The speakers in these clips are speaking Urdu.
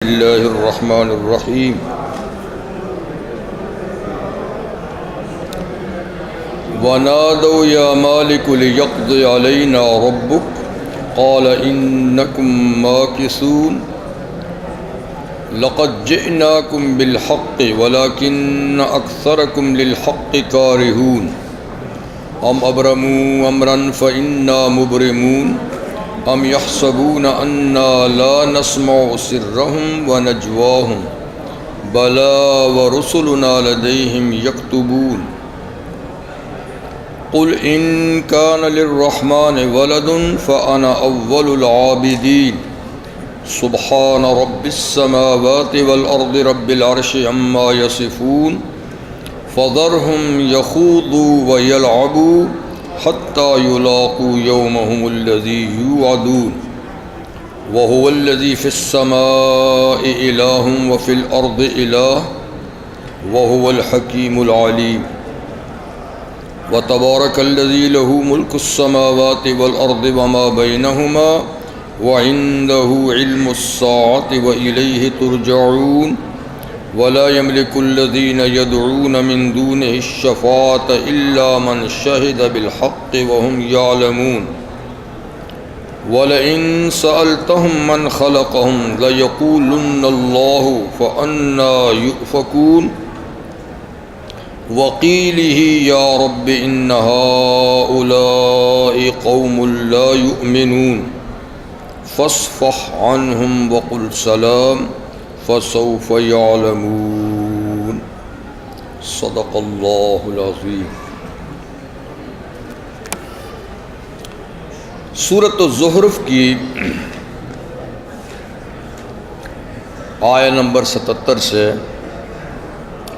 اللہ الرحمن الرحیم ونادوا یا مالک لیقض علینا ربک قال انکم ماکثون لقد جئناکم بالحق ولکن اکثرکم للحق کارہون ام ابرموا امرا فإنا مبرمون ام يحسبون انا لا نسمع سرهم ونجواهم بلى ورسلنا لديهم يكتبون قل ان كان للرحمن ولد فانا اول العابدين سبحان رب السماوات والارض رب العرش عما يصفون فذرهم يخوضوا ويلعبوا حتى يلاقوا يومهم الذي يوعدون وهو الذي في السماء إله وفي الأرض إله وهو الحكيم العليم وتبارك الذي له ملك السماوات والأرض وما بينهما وعنده علم الساعة وإليه ترجعون ولا يملك الذين يدعون من دونه الشفاعة إلا من شهد بالحق وهم يعلمون ولئن سألتهم من خلقهم ليقولن الله فأنى يؤفكون وقيله يا رب إن هؤلاء قوم لا يؤمنون فاصفح عنهم وقل سلام فسوف يعلمون صدق اللہ العظیم۔ سورۃ الزخرف کی آیہ نمبر 77 سے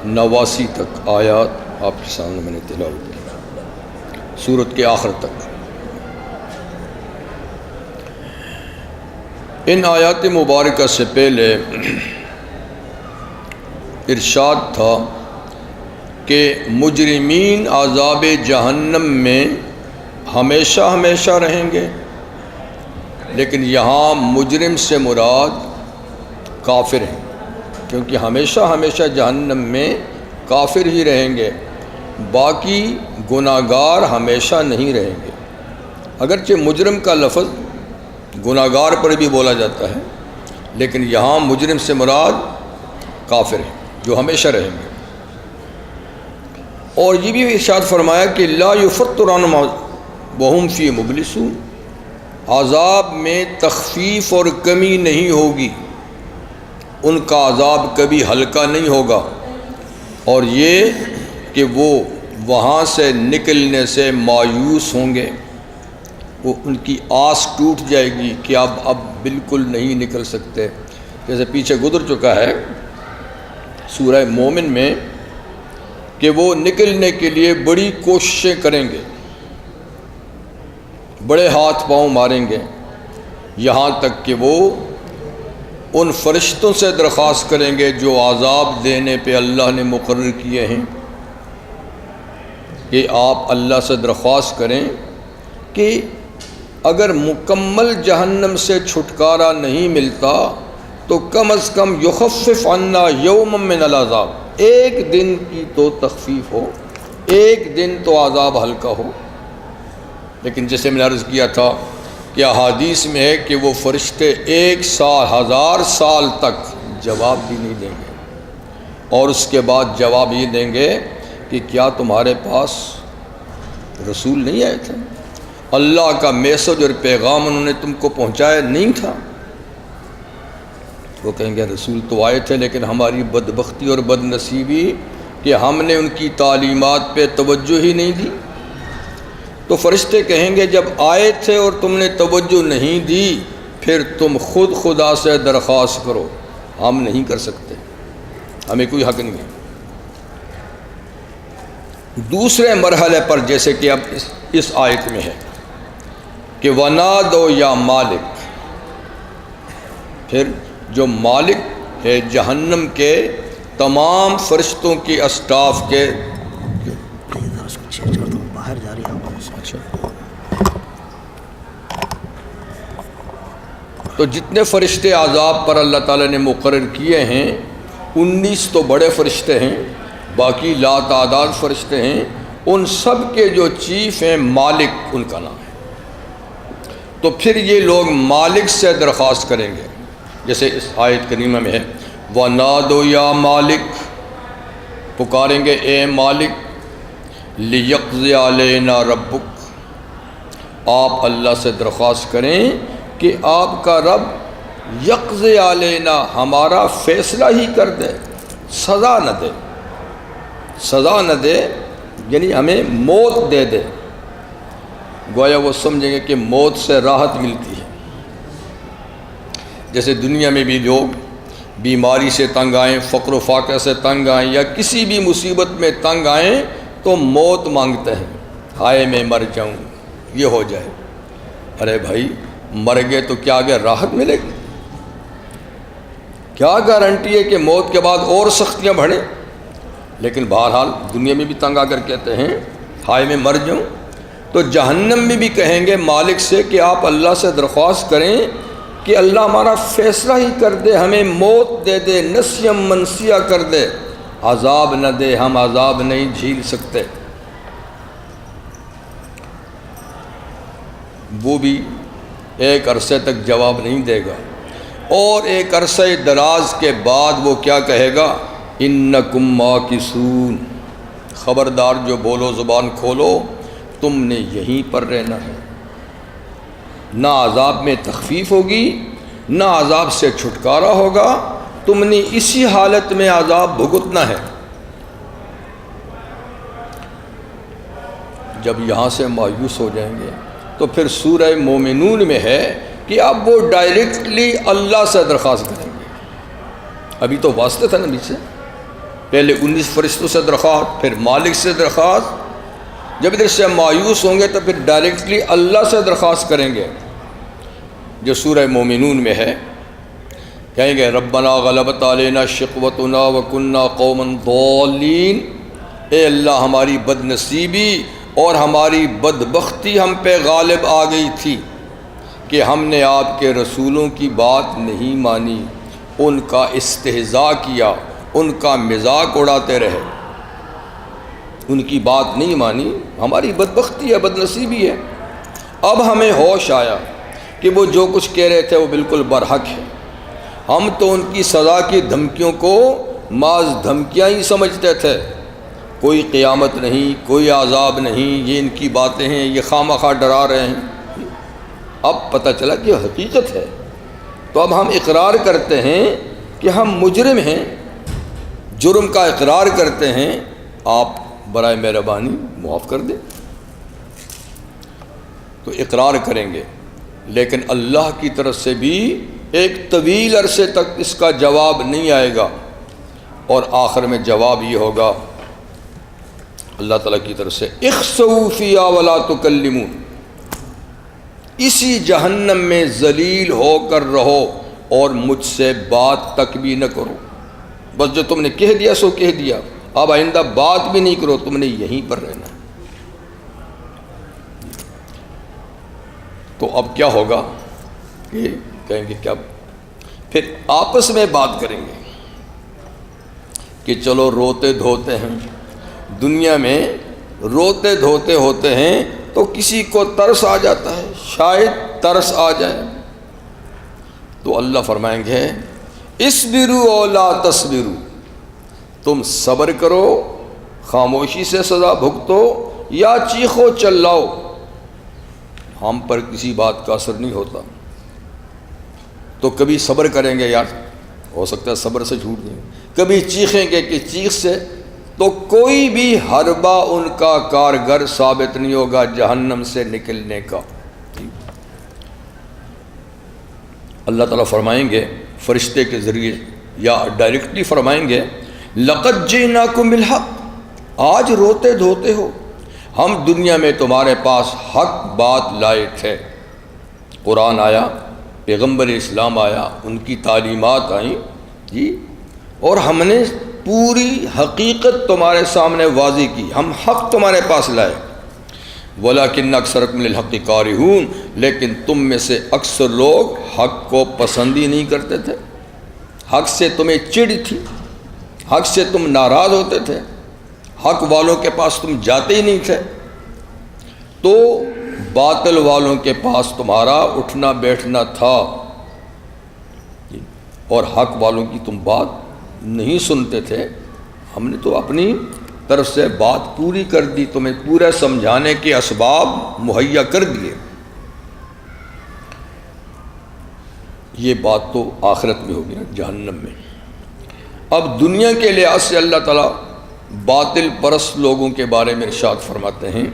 89 تک آیات آپ کے سامنے میں نے تلاوت کی، سورت کے آخر تک۔ ان آیات مبارکہ سے پہلے ارشاد تھا کہ مجرمین عذاب جہنم میں ہمیشہ ہمیشہ رہیں گے، لیکن یہاں مجرم سے مراد کافر ہیں، کیونکہ ہمیشہ ہمیشہ جہنم میں کافر ہی رہیں گے، باقی گناہگار ہمیشہ نہیں رہیں گے۔ اگرچہ مجرم کا لفظ گناہگار پر بھی بولا جاتا ہے، لیکن یہاں مجرم سے مراد کافر ہیں جو ہمیشہ رہیں گے۔ اور یہ بھی ارشاد فرمایا کہ لا یفتر عنہم وہم فی مبلسون، عذاب میں تخفیف اور کمی نہیں ہوگی، ان کا عذاب کبھی ہلکا نہیں ہوگا، اور یہ کہ وہ وہاں سے نکلنے سے مایوس ہوں گے، وہ ان کی آس ٹوٹ جائے گی کہ اب بالکل نہیں نکل سکتے۔ جیسے پیچھے گزر چکا ہے سورہ مومن میں کہ وہ نکلنے کے لیے بڑی کوششیں کریں گے، بڑے ہاتھ پاؤں ماریں گے، یہاں تک کہ وہ ان فرشتوں سے درخواست کریں گے جو عذاب دینے پہ اللہ نے مقرر کیے ہیں، کہ آپ اللہ سے درخواست کریں کہ اگر مکمل جہنم سے چھٹکارا نہیں ملتا تو کم از کم یخفف عنا یوما من العذاب، ایک دن کی تو تخفیف ہو، ایک دن تو عذاب ہلکا ہو۔ لیکن جیسے میں نے عرض کیا تھا کہ احادیث میں ہے کہ وہ فرشتے 1000 سال تک جواب بھی نہیں دیں گے، اور اس کے بعد جواب یہ دیں گے کہ کیا تمہارے پاس رسول نہیں آئے تھے؟ اللہ کا میسج اور پیغام انہوں نے تم کو پہنچایا نہیں تھا؟ وہ کہیں گے رسول تو آئے تھے، لیکن ہماری بدبختی اور بد نصیبی کہ ہم نے ان کی تعلیمات پہ توجہ ہی نہیں دی۔ تو فرشتے کہیں گے جب آئے تھے اور تم نے توجہ نہیں دی، پھر تم خود خدا سے درخواست کرو، ہم نہیں کر سکتے، ہمیں کوئی حق نہیں ہے۔ دوسرے مرحلے پر جیسے کہ اب اس آیت میں ہے کہ ونادو یا مالک، پھر جو مالک ہے جہنم کے تمام فرشتوں کی اسٹاف کے باہر جا رہی ہے۔ تو جتنے فرشتے عذاب پر اللہ تعالیٰ نے مقرر کیے ہیں 19 تو بڑے فرشتے ہیں، باقی لا تعداد فرشتے ہیں، ان سب کے جو چیف ہیں مالک ان کا نام ہے۔ تو پھر یہ لوگ مالک سے درخواست کریں گے، جیسے اس آیت کریمہ میں ہے وَنَادُوا یا مالک، پکاریں گے اے مالک، لِيَقْضِيَ عَلَيْنَا رَبُّكَ، آپ اللہ سے درخواست کریں کہ آپ کا رب یقضی علینا، ہمارا فیصلہ ہی کر دے، سزا نہ دے، سزا نہ دے یعنی ہمیں موت دے دے۔ گویا وہ سمجھیں گے کہ موت سے راحت ملتی ہے۔ جیسے دنیا میں بھی لوگ بیماری سے تنگ آئیں، فقر و فاقہ سے تنگ آئیں، یا کسی بھی مصیبت میں تنگ آئیں تو موت مانگتے ہیں، ہائے میں مر جاؤں، یہ ہو جائے۔ ارے بھائی مر گئے تو کیا آگے راحت ملے گی؟ کیا گارنٹی ہے کہ موت کے بعد اور سختیاں بڑھیں؟ لیکن بہرحال دنیا میں بھی تنگ آ کر کہتے ہیں ہائے میں مر جاؤں، تو جہنم میں بھی کہیں گے مالک سے کہ آپ اللہ سے درخواست کریں کہ اللہ ہمارا فیصلہ ہی کر دے، ہمیں موت دے دے، نسیم منسیہ کر دے، عذاب نہ دے، ہم عذاب نہیں جھیل سکتے۔ وہ بھی ایک عرصے تک جواب نہیں دے گا، اور ایک عرصہ دراز کے بعد وہ کیا کہے گا انکم ماکثون، خبردار جو بولو زبان کھولو، تم نے یہیں پر رہنا ہے، نہ عذاب میں تخفیف ہوگی نہ عذاب سے چھٹکارا ہوگا، تم نے اسی حالت میں عذاب بھگتنا ہے۔ جب یہاں سے مایوس ہو جائیں گے تو پھر سورہ مومنون میں ہے کہ اب وہ ڈائریکٹلی اللہ سے درخواست کریں گے۔ ابھی تو واسطے تھا نبی سے، پہلے 19 فرشتوں سے درخواست، پھر مالک سے درخواست، جب ادھر سے مایوس ہوں گے تو پھر ڈائریکٹلی اللہ سے درخواست کریں گے، جو سورہ مومنون میں ہے، کہیں گے ربنا غلبت علینا شقوتنا وکنا قوما ضالین، اے اللہ ہماری بد نصیبی اور ہماری بدبختی ہم پہ غالب آ گئی تھی کہ ہم نے آپ کے رسولوں کی بات نہیں مانی، ان کا استہزاء کیا، ان کا مذاق اڑاتے رہے، ان کی بات نہیں مانی، ہماری بدبختی ہے، بد نصیبی ہے۔ اب ہمیں ہوش آیا کہ وہ جو کچھ کہہ رہے تھے وہ بالکل برحق ہے، ہم تو ان کی سزا کی دھمکیوں کو محض دھمکیاں ہی سمجھتے تھے، کوئی قیامت نہیں، کوئی عذاب نہیں، یہ ان کی باتیں ہیں، یہ خواہ ڈرا رہے ہیں۔ اب پتہ چلا کہ حقیقت ہے، تو اب ہم اقرار کرتے ہیں کہ ہم مجرم ہیں، جرم کا اقرار کرتے ہیں، آپ برائے مہربانی معاف کر دیں۔ تو اقرار کریں گے، لیکن اللہ کی طرف سے بھی ایک طویل عرصے تک اس کا جواب نہیں آئے گا، اور آخر میں جواب یہ ہوگا اللہ تعالیٰ کی طرف سے اخسؤوا فیہا ولا تکلمون، اسی جہنم میں ذلیل ہو کر رہو اور مجھ سے بات تک بھی نہ کرو، بس جو تم نے کہہ دیا سو کہہ دیا، اب آئندہ بات بھی نہیں کرو، تم نے یہیں پر رہنا ہے۔ تو اب کیا ہوگا کہ کہیں گے کیا، پھر آپس میں بات کریں گے کہ چلو روتے دھوتے ہیں، دنیا میں روتے دھوتے ہوتے ہیں تو کسی کو ترس آ جاتا ہے، شاید ترس آ جائے، تو اللہ فرمائیں گے اصبروا او لا تصبروا، تم صبر کرو، خاموشی سے سزا بھگتو، یا چیخو چلاؤ، ہم پر کسی بات کا اثر نہیں ہوتا۔ تو کبھی صبر کریں گے، یار ہو سکتا ہے صبر سے جھوٹ دیں، کبھی چیخیں گے کہ چیخ سے، تو کوئی بھی حربہ ان کا کارگر ثابت نہیں ہوگا جہنم سے نکلنے کا۔ اللہ تعالیٰ فرمائیں گے فرشتے کے ذریعے یا ڈائریکٹلی فرمائیں گے لقد جئناکم بالحق، آج روتے دھوتے ہو، ہم دنیا میں تمہارے پاس حق بات لائے تھے، قرآن آیا، پیغمبر اسلام آیا، ان کی تعلیمات آئیں جی، اور ہم نے پوری حقیقت تمہارے سامنے واضح کی، ہم حق تمہارے پاس لائے، وَلَكِنَّ أَكْثَرَكُمْ لِلْحَقِّ كَارِهُونَ، لیکن تم میں سے اکثر لوگ حق کو پسند ہی نہیں کرتے تھے، حق سے تمہیں چڑ تھی، حق سے تم ناراض ہوتے تھے، حق والوں کے پاس تم جاتے ہی نہیں تھے، تو باطل والوں کے پاس تمہارا اٹھنا بیٹھنا تھا، اور حق والوں کی تم بات نہیں سنتے تھے۔ ہم نے تو اپنی طرف سے بات پوری کر دی، تمہیں پورا سمجھانے کے اسباب مہیا کر دیے۔ یہ بات تو آخرت میں ہوگی نا، جہنم میں۔ اب دنیا کے لحاظ سے اللہ تعالیٰ باطل پرست لوگوں کے بارے میں ارشاد فرماتے ہیں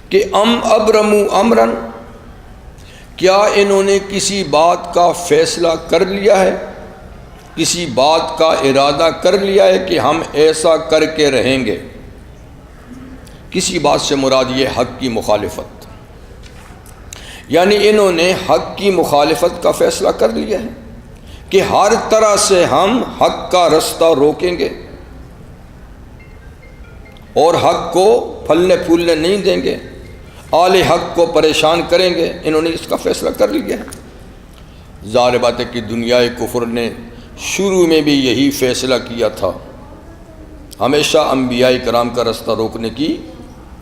کہ ابرموا امرا، کیا انہوں نے کسی بات کا فیصلہ کر لیا ہے، کسی بات کا ارادہ کر لیا ہے کہ ہم ایسا کر کے رہیں گے؟ کسی بات سے مراد یہ حق کی مخالفت، یعنی انہوں نے حق کی مخالفت کا فیصلہ کر لیا ہے کہ ہر طرح سے ہم حق کا رستہ روکیں گے اور حق کو پھلنے پھولنے نہیں دیں گے، اہل حق کو پریشان کریں گے۔ انہوں نے اس کا فیصلہ کر لیا ہے۔ ظاہر بات ہے کہ دنیا کفر نے شروع میں بھی یہی فیصلہ کیا تھا، ہمیشہ انبیاء کرام کا رستہ روکنے کی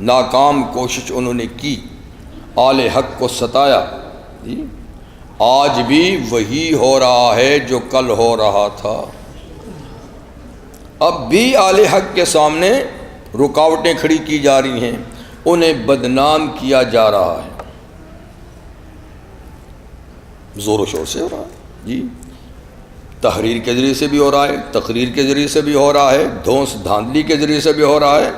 ناکام کوشش انہوں نے کی، اہل حق کو ستایا۔ آج بھی وہی ہو رہا ہے جو کل ہو رہا تھا، اب بھی اہل حق کے سامنے رکاوٹیں کھڑی کی جا رہی ہیں، انہیں بدنام کیا جا رہا ہے، زور و شور سے ہو رہا ہے جی، تحریر کے ذریعے سے بھی ہو رہا ہے، تقریر کے ذریعے سے بھی ہو رہا ہے، دھونس دھاندلی کے ذریعے سے بھی ہو رہا ہے۔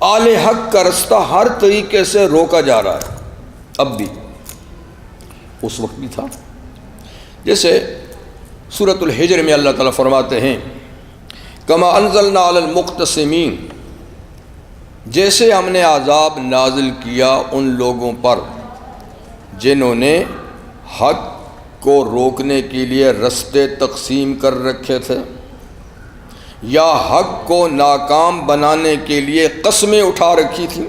اہل حق کا رستہ ہر طریقے سے روکا جا رہا ہے، اب بھی، اس وقت بھی تھا۔ جیسے سورۃ الحجر میں اللہ تعالیٰ فرماتے ہیں کما انزلنا علی المقتسمین، جیسے ہم نے عذاب نازل کیا ان لوگوں پر جنہوں نے حق کو روکنے کے لیے رستے تقسیم کر رکھے تھے، یا حق کو ناکام بنانے کے لیے قسمیں اٹھا رکھی تھیں،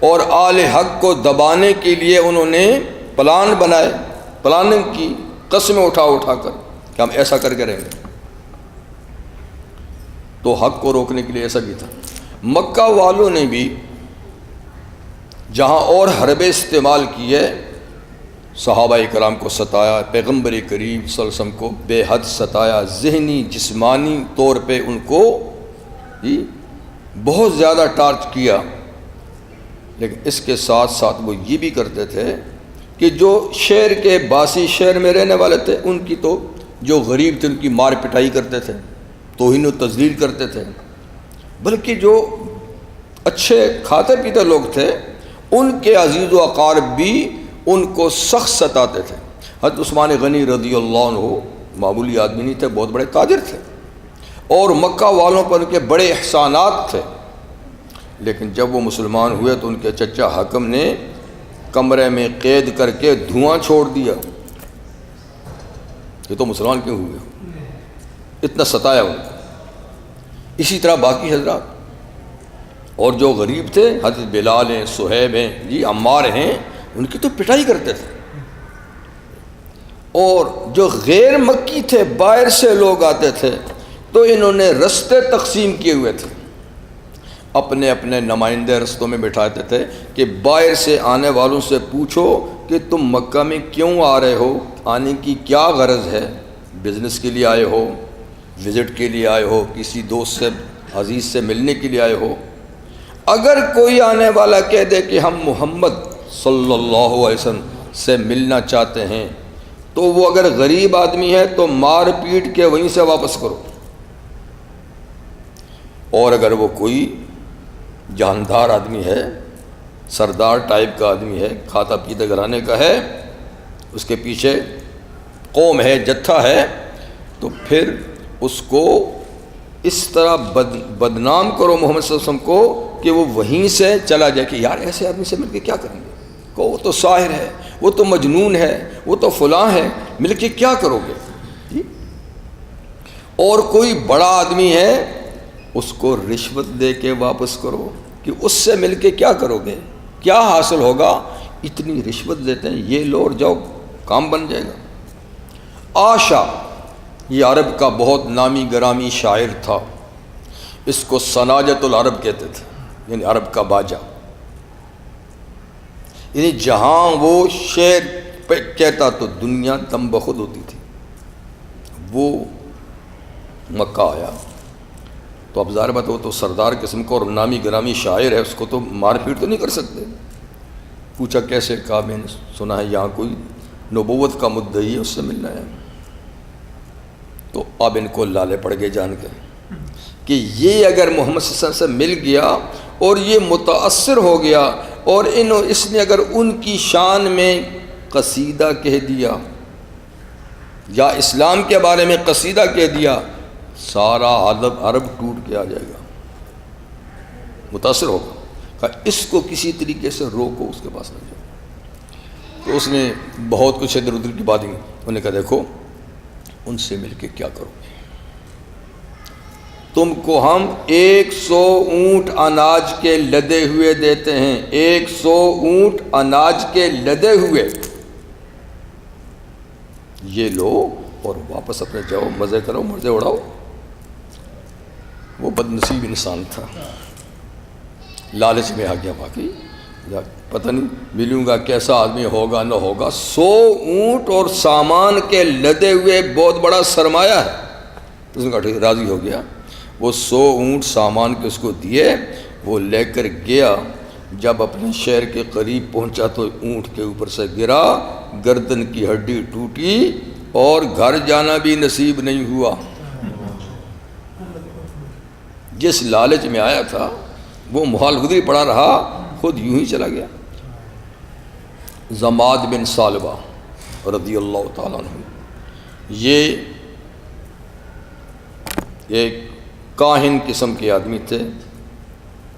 اور اہل حق کو دبانے کے لیے انہوں نے پلان بنائے، پلاننگ کی، قسمیں اٹھا اٹھا کر کہ ہم ایسا کر کے رہیں گے۔ تو حق کو روکنے کے لیے ایسا بھی تھا۔ مکہ والوں نے بھی جہاں اور حربے استعمال کیے، صحابہ کرام کو ستایا، پیغمبر کریم صلی اللہ علیہ وسلم کو بے حد ستایا، ذہنی جسمانی طور پہ ان کو بہت زیادہ ٹارچ کیا، لیکن اس کے ساتھ ساتھ وہ یہ بھی کرتے تھے کہ جو شہر کے باسی شہر میں رہنے والے تھے ان کی تو جو غریب تھے ان کی مار پٹائی کرتے تھے، توہین و تذلیل کرتے تھے، بلکہ جو اچھے کھاتے پیتے لوگ تھے ان کے عزیز و اقارب بھی ان کو سخت ستاتے تھے۔ حضرت عثمان غنی رضی اللہ عنہ معمولی آدمی نہیں تھے، بہت بڑے تاجر تھے، اور مکہ والوں پر ان کے بڑے احسانات تھے، لیکن جب وہ مسلمان ہوئے تو ان کے چچا حکم نے کمرے میں قید کر کے دھواں چھوڑ دیا، یہ تو مسلمان کیوں ہوئے، اتنا ستایا ان کو۔ اسی طرح باقی حضرات اور جو غریب تھے، حضرت بلال ہیں، صہیب ہیں جی، عمار ہیں، ان کی تو پٹائی کرتے تھے، اور جو غیر مکی تھے، باہر سے لوگ آتے تھے تو انہوں نے رستے تقسیم کیے ہوئے تھے، اپنے اپنے نمائندے رستوں میں بٹھاتے تھے کہ باہر سے آنے والوں سے پوچھو کہ تم مکہ میں کیوں آ رہے ہو، آنے کی کیا غرض ہے، بزنس کے لیے آئے ہو، وزٹ کے لیے آئے ہو، کسی دوست سے عزیز سے ملنے کے لیے آئے ہو۔ اگر کوئی آنے والا کہہ دے کہ ہم محمد صلی اللہ علیہ وسلم سے ملنا چاہتے ہیں، تو وہ اگر غریب آدمی ہے تو مار پیٹ کے وہیں سے واپس کرو، اور اگر وہ کوئی جاندار آدمی ہے، سردار ٹائپ کا آدمی ہے، کھاتا پیتا گھرانے کا ہے، اس کے پیچھے قوم ہے، جتھا ہے، تو پھر اس کو اس طرح بدنام کرو محمد صلی اللہ علیہ وسلم کو کہ وہ وہیں سے چلا جائے کہ یار ایسے آدمی سے مل کے کیا کریں گے، کہ وہ تو ساحر ہے، وہ تو مجنون ہے، وہ تو فلاں ہے، مل کے کیا کرو گے جی؟ اور کوئی بڑا آدمی ہے، اس کو رشوت دے کے واپس کرو، کہ اس سے مل کے کیا کرو گے، کیا حاصل ہوگا، اتنی رشوت دیتے ہیں، یہ لو اور جاؤ کام بن جائے گا۔ آشا یہ عرب کا بہت نامی گرامی شاعر تھا، اس کو سناجت العرب کہتے تھے، یعنی عرب کا باجا، یعنی جہاں وہ شعر پہ کہتا تو دنیا دم بخود ہوتی تھی۔ وہ مکہ آیا تو اب ظاہر بات وہ تو سردار قسم کا اور نامی گرامی شاعر ہے، اس کو تو مار پیٹ تو نہیں کر سکتے۔ پوچھا کیسے، کہا میں نے سنا ہے یہاں کوئی نبوت کا مدعی ہے، اس سے ملنا ہے۔ تو اب ان کو لالے پڑ گئے جان کر کہ یہ اگر محمد صلی اللہ علیہ وسلم سے مل گیا اور یہ متاثر ہو گیا اور اس نے اگر ان کی شان میں قصیدہ کہہ دیا یا اسلام کے بارے میں قصیدہ کہہ دیا، سارا عرب ٹوٹ کے آ جائے گا، متاثر ہوگا۔ کہا اس کو کسی طریقے سے روکو، اس کے پاس نہ جاؤ۔ تو اس نے بہت کچھ ادھر ادھر کی باتیں، انہوں نے کہا دیکھو ان سے مل کے کیا کرو گے، تم کو ہم 100 اونٹ اناج کے لدے ہوئے دیتے ہیں، 100 اونٹ اناج کے لدے ہوئے، یہ لو اور واپس اپنے جاؤ، مزے کرو، مزے اڑاؤ۔ وہ بد نصیب انسان تھا، لالچ میں آ گیا، باقی پتہ نہیں ملوں گا کیسا آدمی ہوگا نہ ہوگا۔ 100 اونٹ اور سامان کے لدے ہوئے بہت بڑا سرمایہ ہے۔ اس نے کہا راضی ہو گیا، وہ 100 اونٹ سامان کے اس کو دیے، وہ لے کر گیا۔ جب اپنے شہر کے قریب پہنچا تو اونٹ کے اوپر سے گرا، گردن کی ہڈی ٹوٹی اور گھر جانا بھی نصیب نہیں ہوا۔ جس لالچ میں آیا تھا وہ محال خود ہی پڑا رہا، خود یوں ہی چلا گیا۔ زماد بن ثعلبہ رضی اللہ تعالیٰ عنہ، یہ ایک کاہن قسم کے آدمی تھے،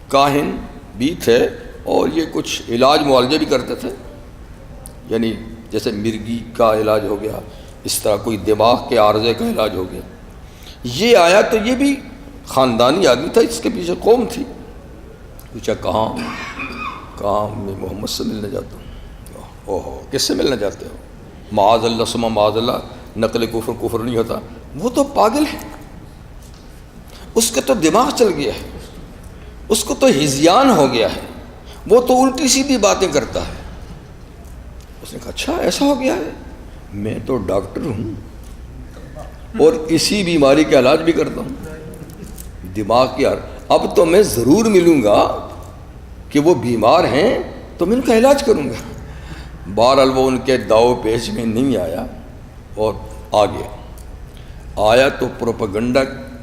کاہن بھی تھے اور یہ کچھ علاج معالجے بھی کرتے تھے، یعنی جیسے مرگی کا علاج ہو گیا، اس طرح کوئی دماغ کے عارضے کا علاج ہو گیا۔ یہ آیا تو یہ بھی خاندانی آدمی تھا، اس کے پیچھے قوم تھی۔ پوچھا کہاں میں محمد سے ملنے جاتا ہوں۔ اوہو کس سے ملنا چاہتے ہو؟ معاذ اللہ ثم معاذ اللہ، نقل کفر نہیں ہوتا۔ وہ تو پاگل ہے، اس کا تو دماغ چل گیا ہے، اس کو تو ہذیان ہو گیا ہے، وہ تو الٹی سیدھی باتیں کرتا ہے۔ اس نے کہا اچھا ایسا ہو گیا ہے، میں تو ڈاکٹر ہوں اور اسی بیماری کا علاج بھی کرتا ہوں، دماغ کی۔ اب تو میں ضرور ملوں گا کہ وہ بیمار ہیں تو میں ان کا علاج کروں گا۔ بہرحال وہ ان کے داؤ پیچ میں نہیں آیا اور آ گیا۔ آیا تو پروپیگنڈا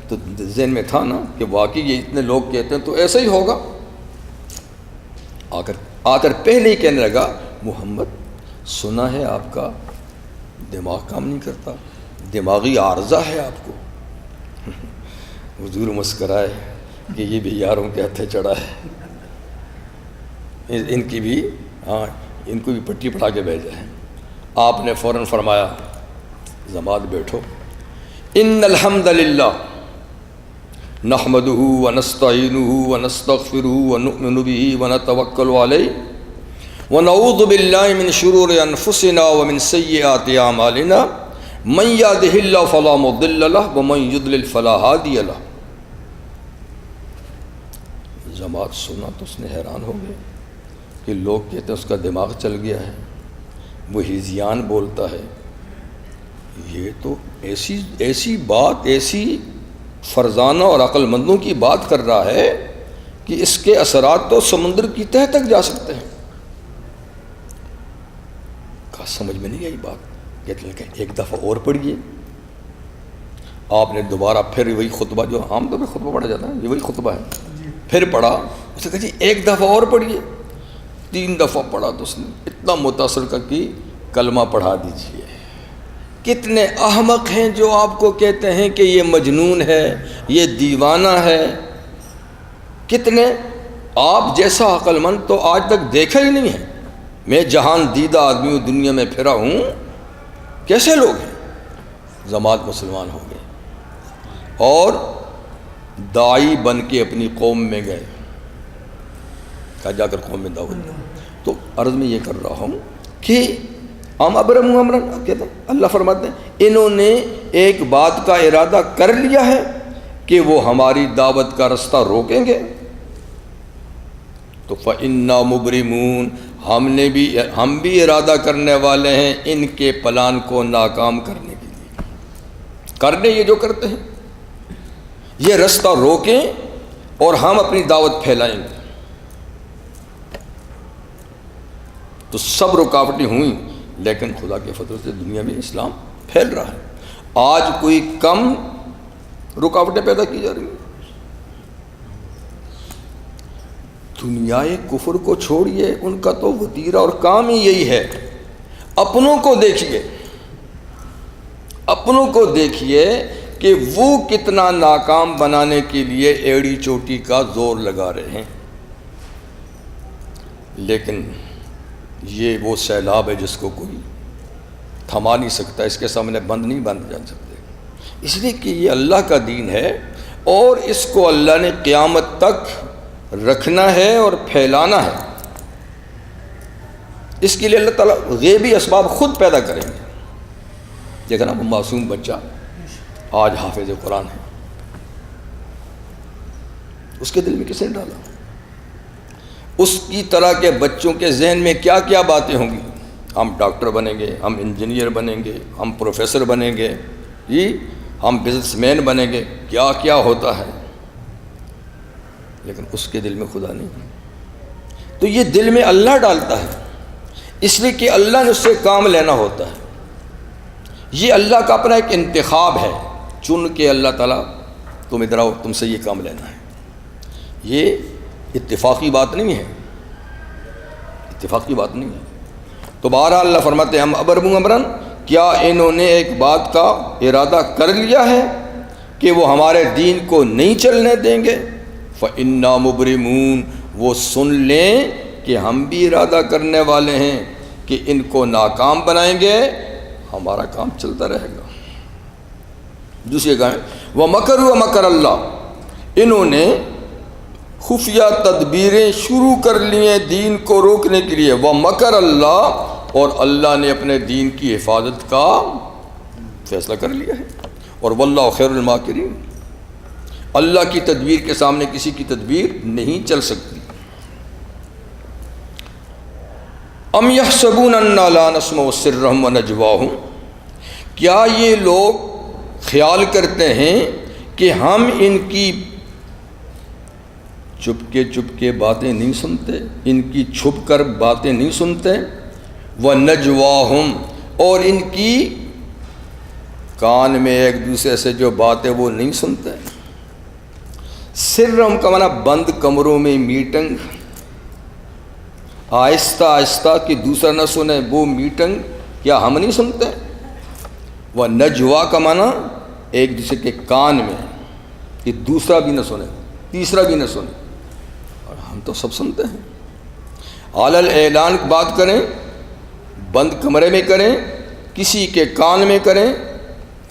تو ذہن میں تھا نا کہ واقعی یہ اتنے لوگ کہتے ہیں تو ایسا ہی ہوگا۔ آ کر پہلے ہی کہنے لگا محمد سنا ہے آپ کا دماغ کام نہیں کرتا، دماغی عارضہ ہے آپ کو۔ حضور مسکرائے کہ یہ بھی یاروں کے ہتھے چڑھا ہے، ان کی بھی ان کو بھی پٹی پڑھا کے بھیجا ہے۔ آپ نے فوراً فرمایا زماد بیٹھو، ان الحمد للہ نحمدہ ونستعینہ ونستغفرہ ونؤمن بہ ونتوکل علیہ ونعوذ باللہ من شرور انفسنا ومن سیئات اعمالنا من یہدہ اللہ فلا مضل لہ ومن یضلل فلا ہادی لہ۔ جماعت سنا تو اس نے حیران ہو گیا کہ لوگ کہتے ہیں اس کا دماغ چل گیا ہے، وہ ہذیان بولتا ہے۔ یہ تو ایسی بات، ایسی فرزانہ اور عقل مندوں کی بات کر رہا ہے کہ اس کے اثرات تو سمندر کی تہہ تک جا سکتے ہیں۔ کہا سمجھ میں نہیں آئی بات۔ کہتے ہیں کہ ایک دفعہ اور پڑھیے۔ آپ نے دوبارہ پھر وہی خطبہ جو عام طور پہ خطبہ پڑھا جاتا ہے، یہ وہی خطبہ ہے، پھر پڑھا۔ اس نے کہا جی ایک دفعہ اور پڑھیے۔ 3 دفعہ پڑھا تو اس نے اتنا متاثر کر کہ کلمہ پڑھا دیجیے۔ کتنے احمق ہیں جو آپ کو کہتے ہیں کہ یہ مجنون ہے، یہ دیوانہ ہے۔ کتنے، آپ جیسا عقل مند تو آج تک دیکھا ہی نہیں ہے۔ میں جہان دیدہ آدمی ہوں، دنیا میں پھرا ہوں، کیسے لوگ ہیں؟ جماعت مسلمان ہو گئے اور داعی بن کے اپنی قوم میں گئے کہا جا کر قوم میں دعوت دے۔ تو عرض میں یہ کر رہا ہوں کہ ام ابرموا امرا، کہتے ہیں اللہ فرماتے ہیں انہوں نے ایک بات کا ارادہ کر لیا ہے کہ وہ ہماری دعوت کا رستہ روکیں گے، تو فَإِنَّا مُبْرِمُونَ، ہم بھی ارادہ کرنے والے ہیں ان کے پلان کو ناکام کرنے کے لیے۔ کرنے یہ جو کرتے ہیں، یہ رستہ روکیں اور ہم اپنی دعوت پھیلائیں گے۔ تو سب رکاوٹیں ہوئیں، لیکن خدا کے فضل سے دنیا میں اسلام پھیل رہا ہے۔ آج کوئی کم رکاوٹیں پیدا کی جا رہی ہیں۔ دنیائے کفر کو چھوڑیے، ان کا تو وتیرہ اور کام ہی یہی ہے۔ اپنوں کو دیکھیے، اپنوں کو دیکھیے کہ وہ کتنا ناکام بنانے کے لیے ایڑی چوٹی کا زور لگا رہے ہیں، لیکن یہ وہ سیلاب ہے جس کو کوئی تھما نہیں سکتا، اس کے سامنے بند نہیں بند جا سکتے، اس لیے کہ یہ اللہ کا دین ہے اور اس کو اللہ نے قیامت تک رکھنا ہے اور پھیلانا ہے۔ اس کے لیے اللہ تعالیٰ غیبی اسباب خود پیدا کریں گے۔ دیکھنا وہ معصوم بچہ آج حافظ قرآن ہے، اس کے دل میں کس نے ڈالا؟ اس کی طرح کے بچوں کے ذہن میں کیا کیا باتیں ہوں گی؟ ہم ڈاکٹر بنیں گے، ہم انجینئر بنیں گے، ہم پروفیسر بنیں گے، جی ہم بزنس مین بنیں گے، کیا کیا ہوتا ہے، لیکن اس کے دل میں خدا نہیں۔ تو یہ دل میں اللہ ڈالتا ہے، اس لیے کہ اللہ نے اس سے کام لینا ہوتا ہے۔ یہ اللہ کا اپنا ایک انتخاب ہے، چن کے اللہ تعالیٰ تم ادھر آؤ، تم سے یہ کام لینا ہے۔ یہ اتفاقی بات نہیں ہے، اتفاقی بات نہیں ہے۔ تو بہرحال اللہ فرماتے ہیں ہم ابرموا امرا، کیا انہوں نے ایک بات کا ارادہ کر لیا ہے کہ وہ ہمارے دین کو نہیں چلنے دیں گے؟ فَإِنَّا مُبْرِمُونَ، وہ سن لیں کہ ہم بھی ارادہ کرنے والے ہیں کہ ان کو ناکام بنائیں گے، ہمارا کام چلتا رہے گا۔ دوسری جگہ وَمَكَرُوا وَمَكَرَ اللَّهُ، انہوں نے خفیہ تدبیریں شروع کر لی ہیں دین کو روکنے کے لیے۔ وَمَكَرَ اللَّهُ، اور اللہ نے اپنے دین کی حفاظت کا فیصلہ کر لیا ہے، اور وَاللَّهُ خَيْرُ الْمَاكِرِينَ، اللہ کی تدبیر کے سامنے کسی کی تدبیر نہیں چل سکتی۔ ام یحسبون انا لا نسمع سرهم ونجواهم، کیا یہ لوگ خیال کرتے ہیں کہ ہم ان کی چپکے باتیں نہیں سنتے، ان کی چھپ کر باتیں نہیں سنتے؟ وَنَجْوَاهُمْ، اور ان کی کان میں ایک دوسرے سے جو باتیں وہ نہیں سنتے۔ سرہم کا معنی بند کمروں میں میٹنگ، آہستہ آہستہ کہ دوسرا نہ سنے، وہ میٹنگ کیا ہم نہیں سنتے؟ وَنَجْوَا کا معنی ایک دوسرے کے کان میں کہ دوسرا بھی نہ سنے، تیسرا بھی نہ سنے، اور ہم تو سب سنتے ہیں۔ علی اعلان بات کریں، بند کمرے میں کریں، کسی کے کان میں کریں،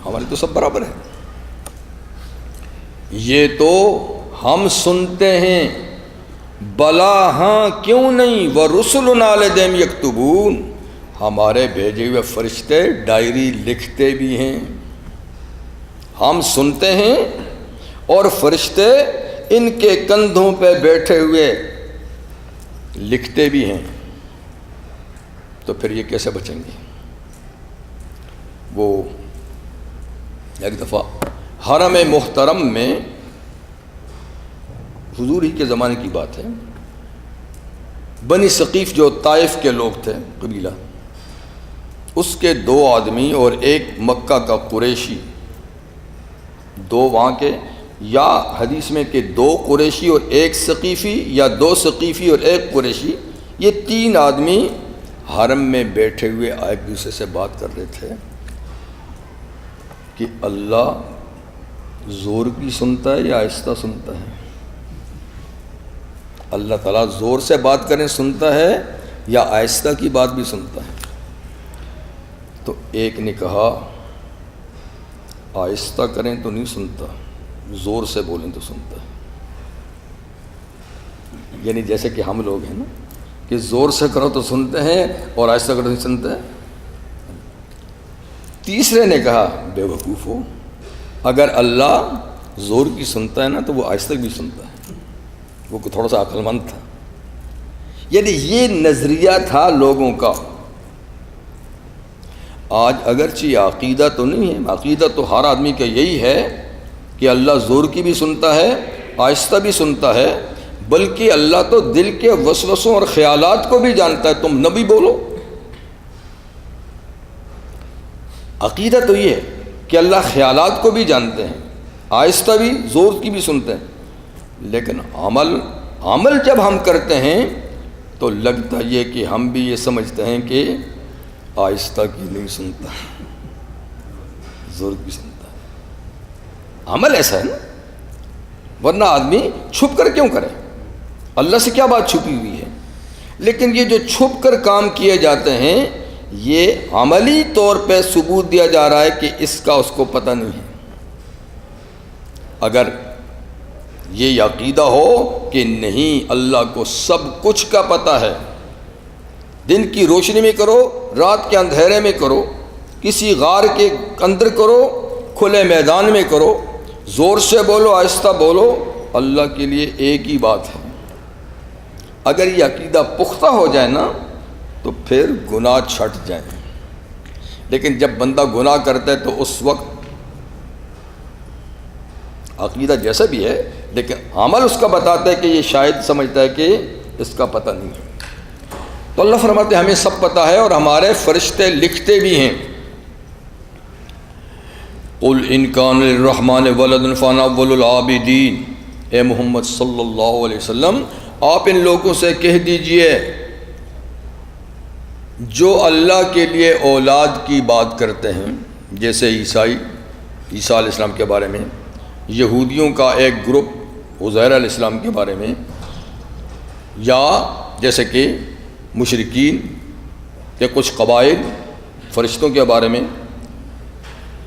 ہمارے تو سب برابر ہے۔ یہ تو ہم سنتے ہیں، بلا ہاں کیوں نہیں، وَرُسُلُنَا لَدَيْهِمْ يَكْتُبُونَ، ہمارے بھیجے ہوئے فرشتے ڈائری لکھتے بھی ہیں۔ ہم سنتے ہیں اور فرشتے ان کے کندھوں پہ بیٹھے ہوئے لکھتے بھی ہیں، تو پھر یہ کیسے بچیں گے؟ وہ ایک دفعہ حرم محترم میں، حضور ہی کے زمانے کی بات ہے، بنی ثقیف جو طائف کے لوگ تھے قبیلہ، اس کے 2 آدمی اور ایک مکہ کا قریشی، 2 وہاں کے، یا حدیث میں کہ 2 قریشی اور 1 ثقیفی، یا 2 ثقیفی اور 1 قریشی، یہ 3 آدمی حرم میں بیٹھے ہوئے ایک دوسرے سے بات کر رہے تھے کہ اللہ زور کی سنتا ہے یا آہستہ سنتا ہے؟ اللہ تعالیٰ زور سے بات کریں سنتا ہے یا آہستہ کی بات بھی سنتا ہے؟ تو ایک نے کہا آہستہ کریں تو نہیں سنتا، زور سے بولیں تو سنتا ہے۔ یعنی جیسے کہ ہم لوگ ہیں نا کہ زور سے کرو تو سنتے ہیں اور آہستہ کرو تو نہیں سنتے ہیں. تیسرے نے کہا بے وقوف ہو، اگر اللہ زور کی سنتا ہے نا تو وہ آہستہ بھی سنتا ہے، وہ تھوڑا سا عقل مند تھا. یعنی یہ نظریہ تھا لوگوں کا. آج اگرچہ عقیدہ تو نہیں ہے، عقیدہ تو ہر آدمی کا یہی ہے کہ اللہ زور کی بھی سنتا ہے، آہستہ بھی سنتا ہے، بلکہ اللہ تو دل کے وسوسوں اور خیالات کو بھی جانتا ہے. تم نبی بولو. عقیدہ تو یہ ہے کہ اللہ خیالات کو بھی جانتے ہیں، آہستہ بھی زور کی بھی سنتے ہیں. لیکن عمل جب ہم کرتے ہیں تو لگتا یہ کہ ہم بھی یہ سمجھتے ہیں کہ آہستہ کی نہیں سنتا، زور کی سنتا ہے. عمل ایسا ہے نا، ورنہ آدمی چھپ کر کیوں کرے؟ اللہ سے کیا بات چھپی ہوئی ہے؟ لیکن یہ جو چھپ کر کام کیے جاتے ہیں، یہ عملی طور پہ ثبوت دیا جا رہا ہے کہ اس کا اس کو پتہ نہیں ہے. اگر یہ عقیدہ ہو کہ نہیں اللہ کو سب کچھ کا پتہ ہے، دن کی روشنی میں کرو، رات کے اندھیرے میں کرو، کسی غار کے اندر کرو، کھلے میدان میں کرو، زور سے بولو، آہستہ بولو، اللہ کے لیے ایک ہی بات ہے. اگر یہ عقیدہ پختہ ہو جائے نا تو پھر گناہ چھٹ جائیں. لیکن جب بندہ گناہ کرتا ہے تو اس وقت عقیدہ جیسا بھی ہے لیکن عمل اس کا بتاتا ہے کہ یہ شاید سمجھتا ہے کہ اس کا پتہ نہیں ہے. تو اللہ فرماتے ہیں ہمیں سب پتہ ہے اور ہمارے فرشتے لکھتے بھی ہیں. قل ان کان للرحمن ولد فانا اول العابدین. اے محمد صلی اللہ علیہ وسلم آپ ان لوگوں سے کہہ دیجئے جو اللہ کے لیے اولاد کی بات کرتے ہیں، جیسے عیسیٰ علیہ السلام کے بارے میں، یہودیوں کا ایک گروپ عزیر علیہ السلام کے بارے میں، یا جیسے کہ مشرکین کے کچھ قبائل فرشتوں کے بارے میں،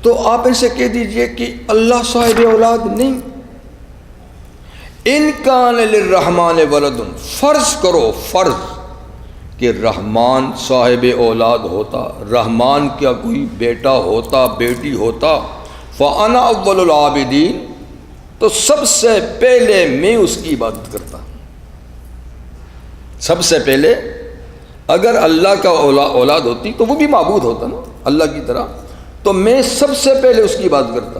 تو آپ ان سے کہہ دیجئے کہ اللہ صاحب اولاد نہیں. ان کان للرحمن ولد، فرض کرو فرض کہ رحمان صاحب اولاد ہوتا، رحمان کا کوئی بیٹا ہوتا، بیٹی ہوتا، فانا اول العابدین، تو سب سے پہلے میں اس کی عبادت کرتا. سب سے پہلے اگر اللہ کا اولاد ہوتی تو وہ بھی معبود ہوتا نا اللہ کی طرح، تو میں سب سے پہلے اس کی عبادت کرتا.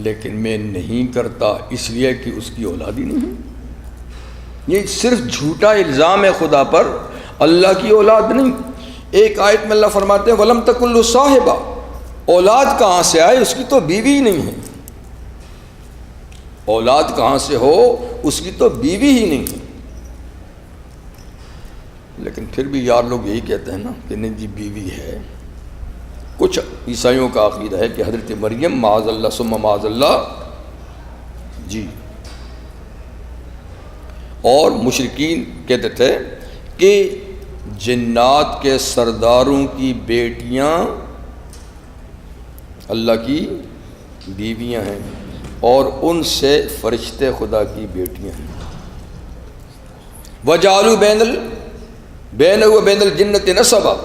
لیکن میں نہیں کرتا اس لیے کہ اس کی اولاد ہی نہیں ہے. یہ صرف جھوٹا الزام ہے خدا پر، اللہ کی اولاد نہیں. ایک آیت میں اللہ فرماتے ہیں وَلَمْ تَكُن لَهُ صَاحِبَةٌ، اولاد کہاں سے آئے؟ اس کی تو بیوی ہی نہیں ہے. اولاد کہاں سے ہو؟ اس کی تو بیوی ہی نہیں ہے. لیکن پھر بھی یار لوگ یہی کہتے ہیں نا کہ نہیں جی بیوی ہے. کچھ عیسائیوں کا عقیدہ ہے کہ حضرت مریم معاذ اللہ ثم معاذ اللہ جی. اور مشرکین کہتے تھے کہ جنات کے سرداروں کی بیٹیاں اللہ کی بیویاں ہیں اور ان سے فرشتے خدا کی بیٹیاں ہیں. وَجَعَلُوا بَيْنَهُ وَبَيْنَ الْجِنَّةِ نَسَبًا،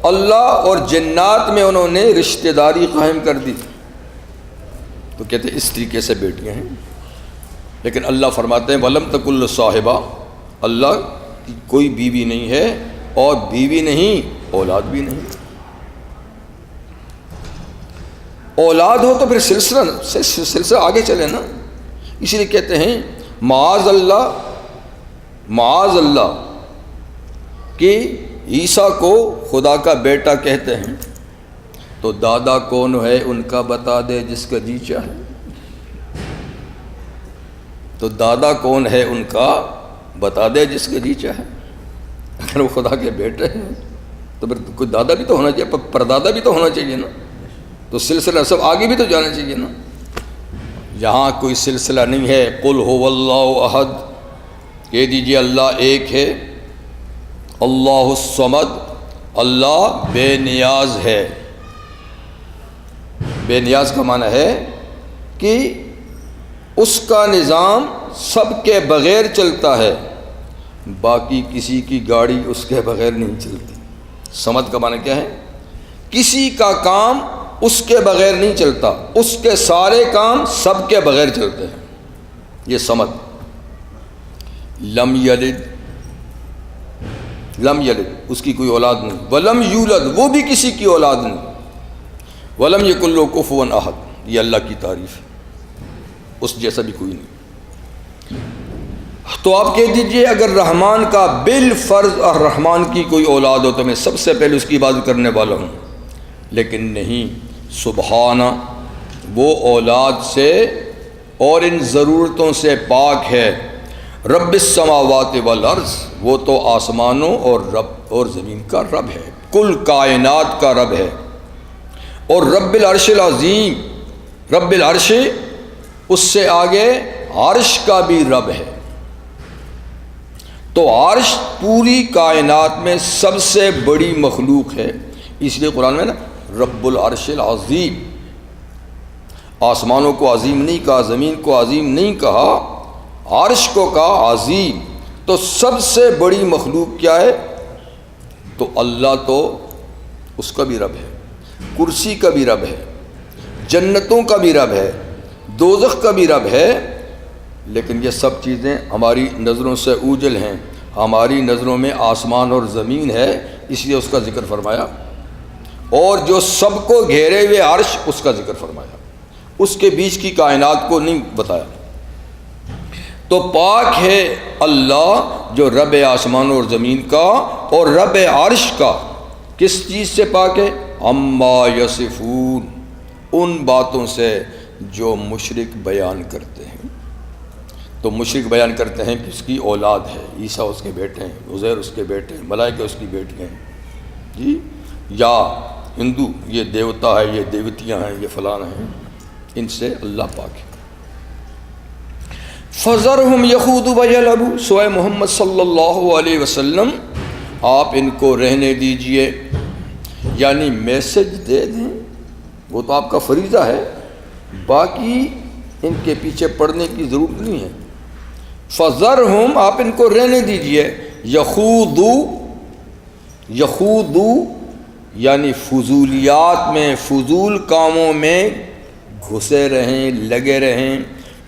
اللہ اور جنات میں انہوں نے رشتہ داری قائم کر دی. تو کہتے ہیں اس طریقے سے بیٹیاں ہیں. لیکن اللہ فرماتے ہیں وَلَمْ تَكُن لَهُ صَاحِبَةٌ، اللہ کی کوئی بیوی نہیں ہے اور بیوی نہیں اولاد بھی نہیں. اولاد ہو تو پھر سلسلہ آگے چلے نا. اس لیے کہتے ہیں معاذ اللہ کہ عیسیٰ کو خدا کا بیٹا کہتے ہیں، تو دادا کون ہے ان کا بتا دے جس کا جی چاہے. تو دادا کون ہے ان کا بتا دے جس کا جی چاہے. اگر وہ خدا کے بیٹے ہیں تو پھر کوئی دادا بھی تو ہونا چاہیے، پردادا بھی تو ہونا چاہیے نا. تو سلسلہ سب آگے بھی تو جانا چاہیے نا. یہاں کوئی سلسلہ نہیں ہے. قل هو اللہ احد، کہہ دیجیے اللہ ایک ہے. اللہ الصمد، اللہ بے نیاز ہے. بے نیاز کا معنی ہے کہ اس کا نظام سب کے بغیر چلتا ہے، باقی کسی کی گاڑی اس کے بغیر نہیں چلتی۔ سمد کا معنی کیا ہے؟ کسی کا کام اس کے بغیر نہیں چلتا، اس کے سارے کام سب کے بغیر چلتے ہیں، یہ سمد۔ لم یلد، لم یلد اس کی کوئی اولاد نہیں، ولم یولد وہ بھی کسی کی اولاد نہیں، ولم یکن لہ کفوا احد یہ اللہ کی تعریف ہے، اس جیسا بھی کوئی نہیں۔ تو آپ کہہ دیجئے اگر رحمان کا بالفرض اور رحمان کی کوئی اولاد ہو تو میں سب سے پہلے اس کی عبادت کرنے والا ہوں، لیکن نہیں، سبحانہ وہ اولاد سے اور ان ضرورتوں سے پاک ہے۔ رب السماوات والارض وہ تو آسمانوں اور زمین کا رب ہے، کل کائنات کا رب ہے۔ اور رب العرش العظیم، رب العرش اس سے آگے عرش کا بھی رب ہے۔ تو عرش پوری کائنات میں سب سے بڑی مخلوق ہے، اس لیے قرآن میں نا رب العرش العظیم، آسمانوں کو عظیم نہیں کہا، زمین کو عظیم نہیں کہا، عرش کو کہا عظیم۔ تو سب سے بڑی مخلوق کیا ہے؟ تو اللہ تو اس کا بھی رب ہے، کرسی کا بھی رب ہے، جنتوں کا بھی رب ہے، دوزخ کا بھی رب ہے، لیکن یہ سب چیزیں ہماری نظروں سے اوجھل ہیں، ہماری نظروں میں آسمان اور زمین ہے، اس لیے اس کا ذکر فرمایا، اور جو سب کو گھیرے ہوئے عرش اس کا ذکر فرمایا، اس کے بیچ کی کائنات کو نہیں بتایا۔ تو پاک ہے اللہ جو رب آسمان اور زمین کا اور رب عرش کا، کس چیز سے پاک ہے؟ عما یصفون ان باتوں سے جو مشرک بیان کرتے ہیں۔ تو مشرک بیان کرتے ہیں کہ اس کی اولاد ہے، عیسیٰ اس کے بیٹے ہیں، عزیر اس کے بیٹے ہیں، ملائکہ اس کی بیٹیاں ہیں، جی، یا ہندو یہ دیوتا ہے، یہ دیوتیاں ہیں، یہ فلاں ہیں، ان سے اللہ پاک ہے۔ فَذَرْهُمْ يَخُوضُوا وَيَلْعَبُوا، سورہ محمد صلی اللہ علیہ وسلم آپ ان کو رہنے دیجئے، یعنی میسج دے دیں، وہ تو آپ کا فریضہ ہے، باقی ان کے پیچھے پڑنے کی ضرورت نہیں ہے۔ فَذَرْهُمْ آپ ان کو رہنے دیجئے، یخوضوا یعنی فضولیات میں، فضول کاموں میں گھسے رہیں، لگے رہیں،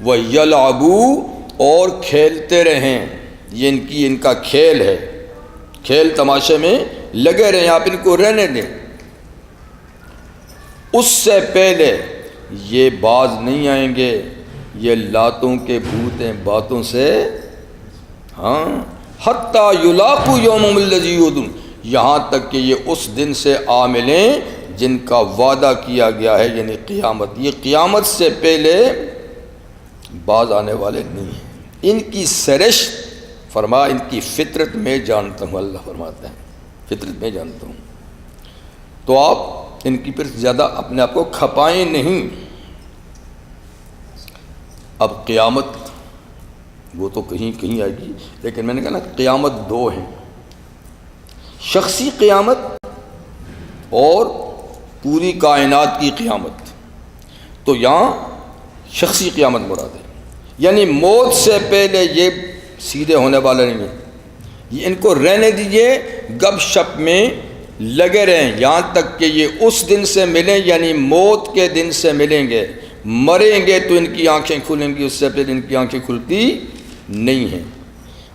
وَيَلْعَبُوا اور کھیلتے رہیں، یہ ان کا کھیل ہے، کھیل تماشے میں لگے رہیں، آپ ان کو رہنے دیں۔ اس سے پہلے یہ باز نہیں آئیں گے، یہ لاتوں کے بھوت ہیں باتوں سے، ہاں، حتیٰ یلاقوا یومہم الذی یوعدون، یہاں تک کہ یہ اس دن سے آ ملیں جن کا وعدہ کیا گیا ہے، یعنی قیامت۔ یہ قیامت سے پہلے باز آنے والے نہیں ہیں، ان کی سرشت فرما ان کی فطرت میں جانتا ہوں، اللہ فرماتا ہے فطرت میں جانتا ہوں۔ تو آپ ان کی پھر زیادہ اپنے آپ کو کھپائیں نہیں۔ اب قیامت وہ تو کہیں کہیں آئے گی، لیکن میں نے کہا نا قیامت دو ہیں، شخصی قیامت اور پوری کائنات کی قیامت۔ تو یہاں شخصی قیامت مراد ہے، یعنی موت سے پہلے یہ سیدھے ہونے والے نہیں ہیں، یہ ان کو رہنے دیجئے، گپ شپ میں لگے رہیں یہاں تک کہ یہ اس دن سے ملیں، یعنی موت کے دن سے ملیں گے۔ مریں گے تو ان کی آنکھیں کھلیں گی، اس سے پہلے ان کی آنکھیں کھلتی نہیں ہیں،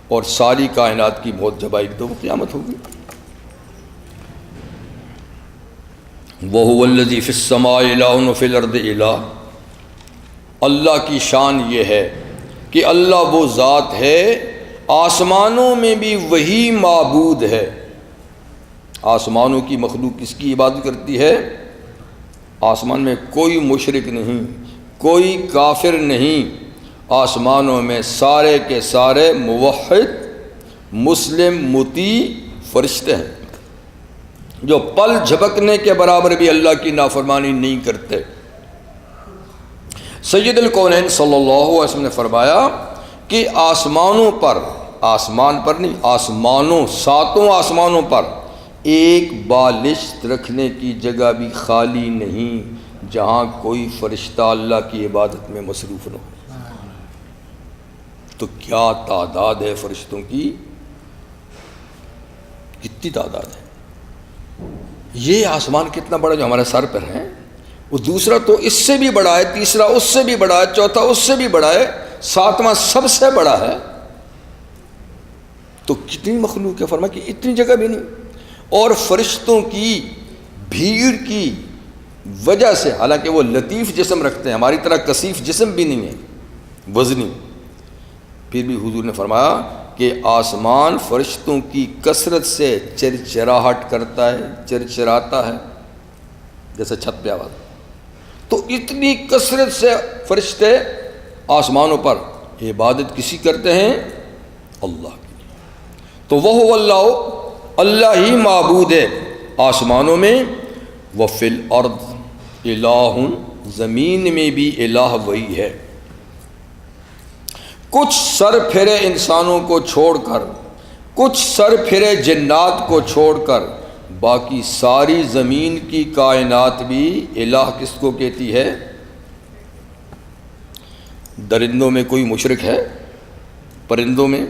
اور ساری کائنات کی موت جب آئے گی تو وہ قیامت ہوگی۔ وَهُوَ الَّذِي فِي السَّمَاءِ إِلَٰهٌ وَفِي الْأَرْضِ إِلَٰهٌ، اللہ کی شان یہ ہے کہ اللہ وہ ذات ہے، آسمانوں میں بھی وہی معبود ہے۔ آسمانوں کی مخلوق کس کی عبادت کرتی ہے؟ آسمان میں کوئی مشرک نہیں، کوئی کافر نہیں، آسمانوں میں سارے کے سارے موحد، مسلم، مطیع فرشتے ہیں، جو پل جھپکنے کے برابر بھی اللہ کی نافرمانی نہیں کرتے۔ سید الکونین صلی اللہ علیہ وسلم نے فرمایا کہ آسمانوں پر، آسمان پر نہیں، آسمانوں، ساتوں آسمانوں پر ایک بالشت رکھنے کی جگہ بھی خالی نہیں جہاں کوئی فرشتہ اللہ کی عبادت میں مصروف نہ ہو۔ تو کیا تعداد ہے فرشتوں کی، کتنی تعداد ہے۔ یہ آسمان کتنا بڑا جو ہمارے سر پر ہے، وہ دوسرا تو اس سے بھی بڑا ہے، تیسرا اس سے بھی بڑا ہے، چوتھا اس سے بھی بڑا ہے، ساتواں سب سے بڑا ہے۔ تو کتنی مخلوق ہے، فرمایا کہ اتنی جگہ بھی نہیں۔ اور فرشتوں کی بھیڑ کی وجہ سے، حالانکہ وہ لطیف جسم رکھتے ہیں، ہماری طرح کثیف جسم بھی نہیں ہے، وزنی، پھر بھی حضور نے فرمایا کہ آسمان فرشتوں کی کثرت سے چرچراہٹ کرتا ہے، چرچراتا ہے، جیسے چھت پہ آواز۔ تو اتنی کثرت سے فرشتے آسمانوں پر عبادت کسی کرتے ہیں؟ اللہ کی۔ تو وہ اللہ، اللہ ہی معبود ہے آسمانوں میں، وفی الارض الہ، زمین میں بھی الہ وہی ہے۔ کچھ سر پھرے انسانوں کو چھوڑ کر، کچھ سر پھرے جنات کو چھوڑ کر، باقی ساری زمین کی کائنات بھی الہ کس کو کہتی ہے؟ درندوں میں کوئی مشرک ہے؟ پرندوں میں،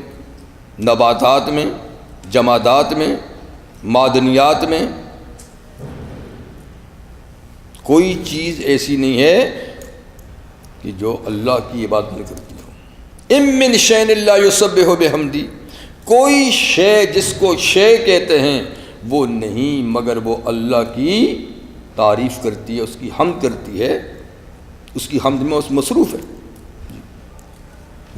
نباتات میں، جمادات میں، معدنیات میں کوئی چیز ایسی نہیں ہے کہ جو اللہ کی عبادت نہیں کرتی ہو۔ ام من شیء الا یسبح بحمدہ، کوئی شے جس کو شے کہتے ہیں وہ نہیں مگر وہ اللہ کی تعریف کرتی ہے، اس کی حمد کرتی ہے، اس کی حمد میں اس مصروف ہے۔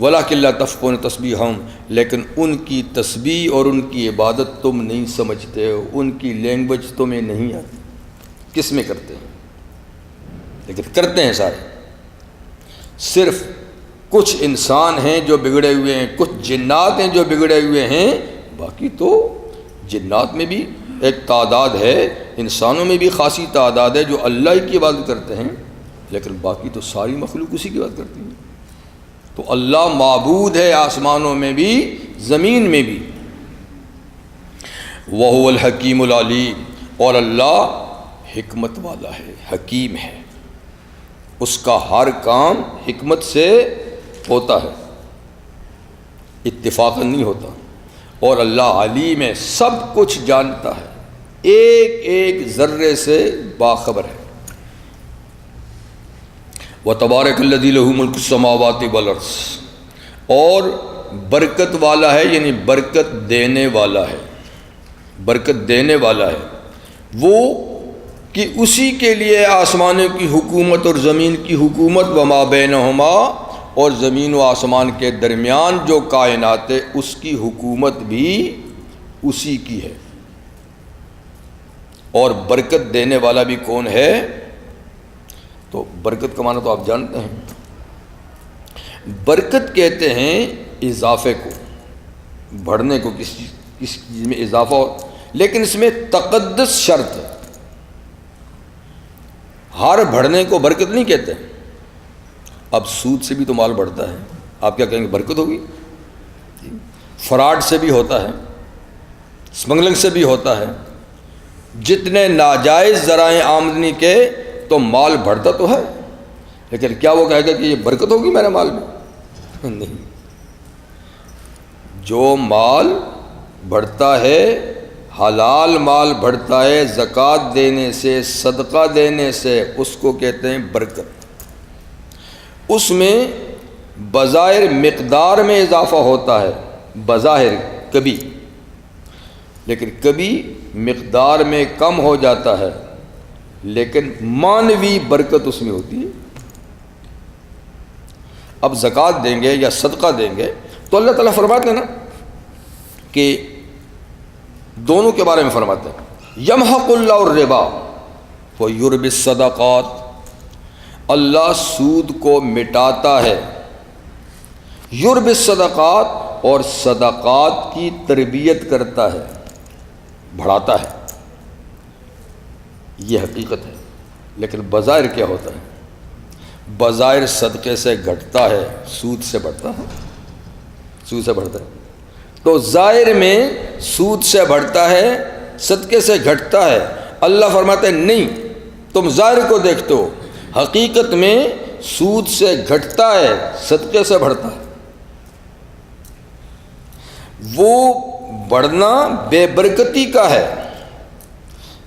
وَلَٰكِن لَا تَفْقَهُونَ تَسْبِيحَهُمْ، لیکن ان کی تسبیح اور ان کی عبادت تم نہیں سمجھتے ہو، ان کی لینگویج تمہیں نہیں آتی، کس میں کرتے ہیں؟ لیکن کرتے ہیں سارے۔ صرف کچھ انسان ہیں جو بگڑے ہوئے ہیں، کچھ جنات ہیں جو بگڑے ہوئے ہیں، باقی تو جنات میں بھی ایک تعداد ہے، انسانوں میں بھی خاصی تعداد ہے جو اللہ کی عبادت کرتے ہیں، لیکن باقی تو ساری مخلوق اسی کی عبادت کرتی ہے۔ تو اللہ معبود ہے آسمانوں میں بھی، زمین میں بھی۔ وَهُوَ الْحَكِيمُ الْعَلِيمُ، اور اللہ حکمت والا ہے، حکیم ہے، اس کا ہر کام حکمت سے ہوتا ہے، اتفاقاً نہیں ہوتا۔ اور اللہ علیم ہے، سب کچھ جانتا ہے، ایک ایک ذرے سے باخبر ہے۔ وَتَبَارَكَ الَّذِي لَهُ مُلْكُ السَّمَاوَاتِ وَالْأَرْضِ، اور برکت والا ہے، یعنی برکت دینے والا ہے، برکت دینے والا ہے وہ کہ اسی کے لیے آسمانوں کی حکومت اور زمین کی حکومت، وما بینہما، اور زمین و آسمان کے درمیان جو کائنات ہے اس کی حکومت بھی اسی کی ہے۔ اور برکت دینے والا بھی کون ہے؟ تو برکت کا معنی تو آپ جانتے ہیں، برکت کہتے ہیں اضافے کو، بڑھنے کو، کسی چیز میں اضافہ ہو، لیکن اس میں تقدس شرط ہے۔ ہر بڑھنے کو برکت نہیں کہتے۔ اب سود سے بھی تو مال بڑھتا ہے، آپ کیا کہیں گے برکت ہوگی؟ فراڈ سے بھی ہوتا ہے، اسمگلنگ سے بھی ہوتا ہے، جتنے ناجائز ذرائع آمدنی کے تو مال بڑھتا تو ہے، لیکن کیا وہ کہے گا کہ یہ برکت ہوگی میرے مال میں؟ نہیں۔ جو مال بڑھتا ہے، حلال مال بڑھتا ہے زکوٰۃ دینے سے، صدقہ دینے سے، اس کو کہتے ہیں برکت۔ اس میں بظاہر مقدار میں اضافہ ہوتا ہے، بظاہر کبھی، لیکن کبھی مقدار میں کم ہو جاتا ہے، لیکن معنوی برکت اس میں ہوتی ہے۔ اب زکوٰۃ دیں گے یا صدقہ دیں گے تو اللہ تعالیٰ فرماتے ہیں نا کہ دونوں کے بارے میں فرماتے ہیں، یمحق اللہ الربا ویربی الصدقات، اللہ سود کو مٹاتا ہے، یربی الصدقات، اور صدقات کی تربیت کرتا ہے، بڑھاتا ہے۔ یہ حقیقت ہے، لیکن بظاہر کیا ہوتا ہے؟ بظاہر صدقے سے گھٹتا ہے، سود سے بڑھتا ہے، سود سے بڑھتا ہے۔ تو ظاہر میں سود سے بڑھتا ہے، صدقے سے گھٹتا ہے۔ اللہ فرماتے ہیں نہیں، تم ظاہر کو دیکھتے ہو، حقیقت میں سود سے گھٹتا ہے، صدقے سے بڑھتا ہے۔ وہ بڑھنا بے برکتی کا ہے،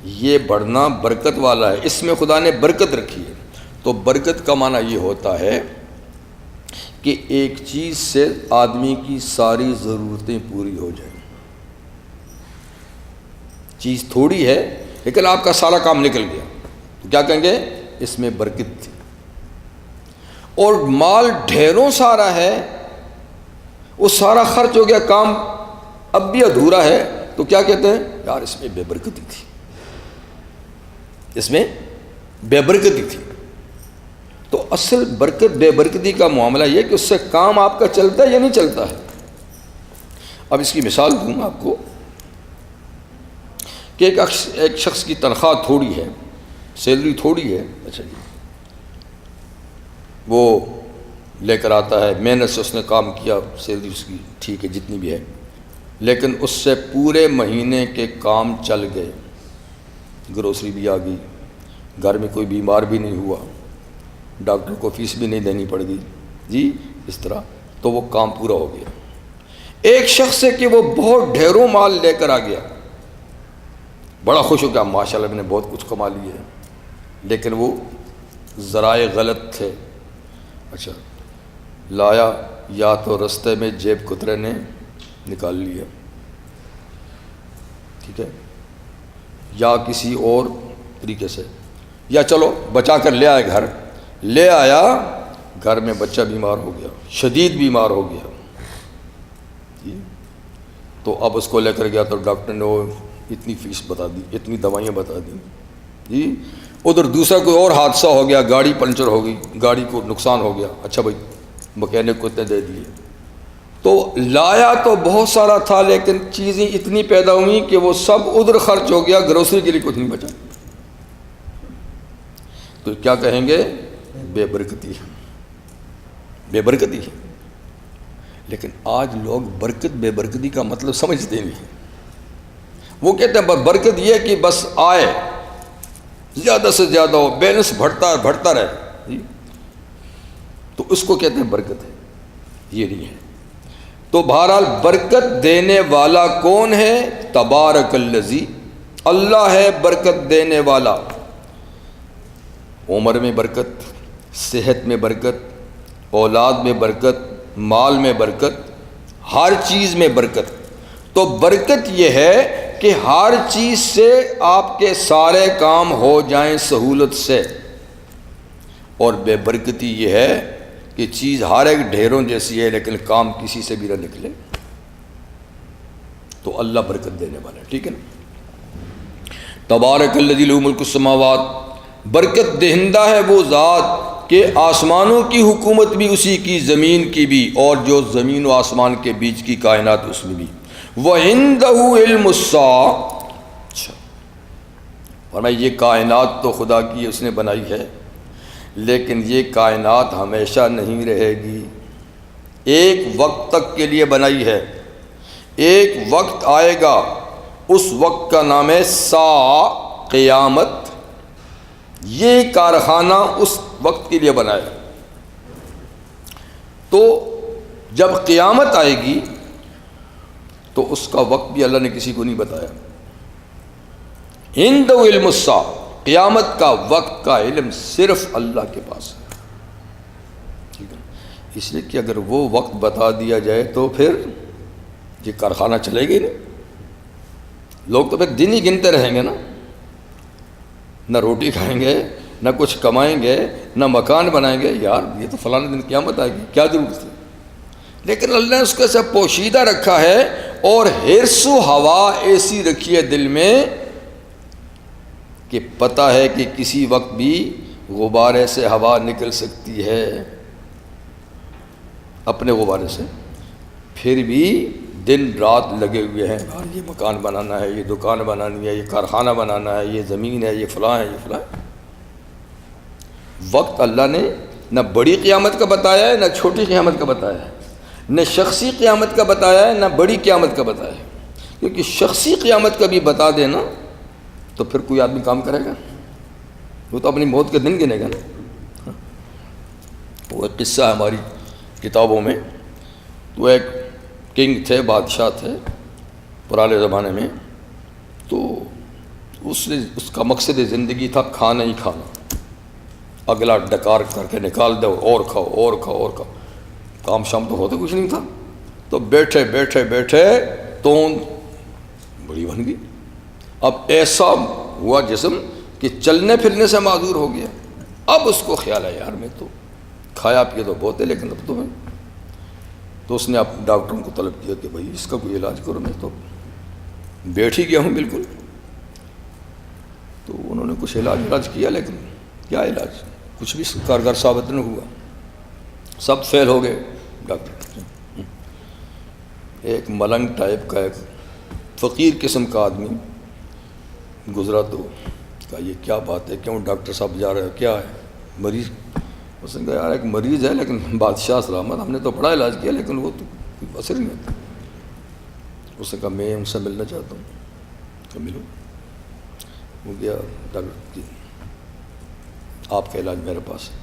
یہ بڑھنا برکت والا ہے، اس میں خدا نے برکت رکھی ہے۔ تو برکت کا معنی یہ ہوتا ہے کہ ایک چیز سے آدمی کی ساری ضرورتیں پوری ہو جائیں۔ چیز تھوڑی ہے لیکن آپ کا سارا کام نکل گیا، تو کیا کہیں گے؟ اس میں برکت تھی۔ اور مال ڈھیروں سارا ہے، وہ سارا خرچ ہو گیا، کام اب بھی ادھورا ہے، تو کیا کہتے ہیں؟ یار اس میں بے برکتی تھی، اس میں بے برکتی تھی۔ تو اصل برکت بے برکتی کا معاملہ یہ کہ اس سے کام آپ کا چلتا ہے یا نہیں چلتا ہے۔ اب اس کی مثال دوں آپ کو کہ ایک شخص کی تنخواہ تھوڑی ہے، سیلری تھوڑی ہے، اچھا جی، وہ لے کر آتا ہے، محنت سے اس نے کام کیا، سیلری اس کی ٹھیک ہے جتنی بھی ہے، لیکن اس سے پورے مہینے کے کام چل گئے، گروسری بھی آ گئی، گھر میں کوئی بیمار بھی نہیں ہوا، ڈاکٹر کو فیس بھی نہیں دینی پڑ گئی، جی اس طرح، تو وہ کام پورا ہو گیا۔ ایک شخص ہے کہ وہ بہت ڈھیروں مال لے کر آ گیا، بڑا خوش ہو گیا، ماشاءاللہ میں نے بہت کچھ کما لیا ہے، لیکن وہ ذرائع غلط تھے۔ اچھا، لایا یا تو رستے میں جیب کترے نے نکال لیا، ٹھیک ہے، یا کسی اور طریقے سے، یا چلو بچا کر لے آئے، گھر لے آیا، گھر میں بچہ بیمار ہو گیا، شدید بیمار ہو گیا، جی تو اب اس کو لے کر گیا تو ڈاکٹر نے وہ اتنی فیس بتا دی، اتنی دوائیاں بتا دیں، جی ادھر دوسرا کوئی اور حادثہ ہو گیا، گاڑی پنچر ہو گئی، گاڑی کو نقصان ہو گیا، اچھا بھائی مکینک کو اتنے دے دیے، تو لایا تو بہت سارا تھا لیکن چیزیں اتنی پیدا ہوئیں کہ وہ سب ادھر خرچ ہو گیا، گروسری کے لیے کچھ نہیں بچا، تو کیا کہیں گے؟ بے برکتی ہے، بے برکتی ہے۔ لیکن آج لوگ برکت بے برکتی کا مطلب سمجھتے نہیں، وہ کہتے ہیں برکت یہ کہ بس آئے زیادہ سے زیادہ ہو، بیلنس بڑھتا رہے، جی تو اس کو کہتے ہیں برکت ہے، یہ نہیں ہے۔ تو بہرحال برکت دینے والا کون ہے؟ تبارک الذی، اللہ ہے برکت دینے والا۔ عمر میں برکت، صحت میں برکت، اولاد میں برکت، مال میں برکت، ہر چیز میں برکت۔ تو برکت یہ ہے کہ ہر چیز سے آپ کے سارے کام ہو جائیں سہولت سے، اور بے برکتی یہ ہے کہ چیز ہر ایک ڈھیروں جیسی ہے لیکن کام کسی سے بھی نہ نکلے۔ تو اللہ برکت دینے والا ہے، ٹھیک ہے نا۔ تبارک الذی لہ ملک السماوات، برکت دہندہ ہے وہ ذات کہ آسمانوں کی حکومت بھی اسی کی، زمین کی بھی، اور جو زمین و آسمان کے بیچ کی کائنات اس میں بھی۔ وَعِندَهُ عِلْمُ السَّاعَةِ، اچھا فرمایا یہ کائنات تو خدا کی اس نے بنائی ہے، لیکن یہ کائنات ہمیشہ نہیں رہے گی، ایک وقت تک کے لیے بنائی ہے، ایک وقت آئے گا، اس وقت کا نام ہے ساعہ، قیامت۔ یہ کارخانہ اس وقت کے لیے بنایا، تو جب قیامت آئے گی تو اس کا وقت بھی اللہ نے کسی کو نہیں بتایا۔ عنده علم الساعہ، قیامت کا وقت کا علم صرف اللہ کے پاس ہے، ٹھیک ہے، اس لیے کہ اگر وہ وقت بتا دیا جائے تو پھر یہ کارخانہ چلے گی نہیں، لوگ تو پھر دن ہی گنتے رہیں گے نا، نہ روٹی کھائیں گے، نہ کچھ کمائیں گے، نہ مکان بنائیں گے، یار یہ تو فلاں دن قیامت آئے گی، کیا ضرورت ہے؟ لیکن اللہ نے اس کو ایسا پوشیدہ رکھا ہے، اور حرص و ہوا ایسی رکھی ہے دل میں کہ پتہ ہے کہ کسی وقت بھی غبارے سے ہوا نکل سکتی ہے، اپنے غبارے سے، پھر بھی دن رات لگے ہوئے ہیں، یہ مکان بنانا ہے، یہ دکان بنانی ہے، یہ کارخانہ بنانا ہے، یہ زمین ہے، یہ فلاں ہے، یہ فلاں ہے۔ وقت اللہ نے نہ بڑی قیامت کا بتایا ہے، نہ چھوٹی قیامت کا بتایا ہے، نہ شخصی قیامت کا بتایا ہے، نہ بڑی قیامت کا بتایا ہے، کیونکہ شخصی قیامت کا بھی بتا دینا تو پھر کوئی آدمی کام کرے گا؟ وہ تو اپنی موت کے دن گنے گا نا۔ وہ ایک قصہ ہے ہماری کتابوں میں، تو ایک کنگ تھے، بادشاہ تھے پرانے زمانے میں، تو اس کا مقصد زندگی تھا کھانا ہی کھانا، اگلا ڈکار کر کے نکال دو، اور کھاؤ اور کھاؤ اور کھاؤ، کام شام تو ہوتا کچھ نہیں تھا۔ تو بیٹھے بیٹھے بیٹھے توند بڑی بن گئی، اب ایسا ہوا جسم کہ چلنے پھرنے سے معذور ہو گیا۔ اب اس کو خیال ہے یار میں تو کھایا پیا تو بہت ہے، لیکن اب تو میں، تو اس نے اب ڈاکٹروں کو طلب کیا کہ بھائی اس کا کوئی علاج کرو، میں تو بیٹھ ہی گیا ہوں بالکل۔ تو انہوں نے کچھ علاج کیا، لیکن کیا علاج، کچھ بھی کارگر ثابت نہیں ہوا، سب فیل ہو گئے ڈاکٹر۔ ایک ملنگ ٹائپ کا ایک فقیر قسم کا آدمی گزرا، تو کہا یہ کیا بات ہے، کیوں ڈاکٹر صاحب جا رہے ہو، کیا ہے مریض؟ اس نے کہا یار ایک مریض ہے، لیکن بادشاہ سلامت، ہم نے تو بڑا علاج کیا لیکن وہ تو کوئی اثر نہیں ہوتا۔ اس نے کہا میں ان سے ملنا چاہتا ہوں، کہ ملو۔ وہ گیا، ڈاکٹر جی آپ کا علاج میرے پاس ہے۔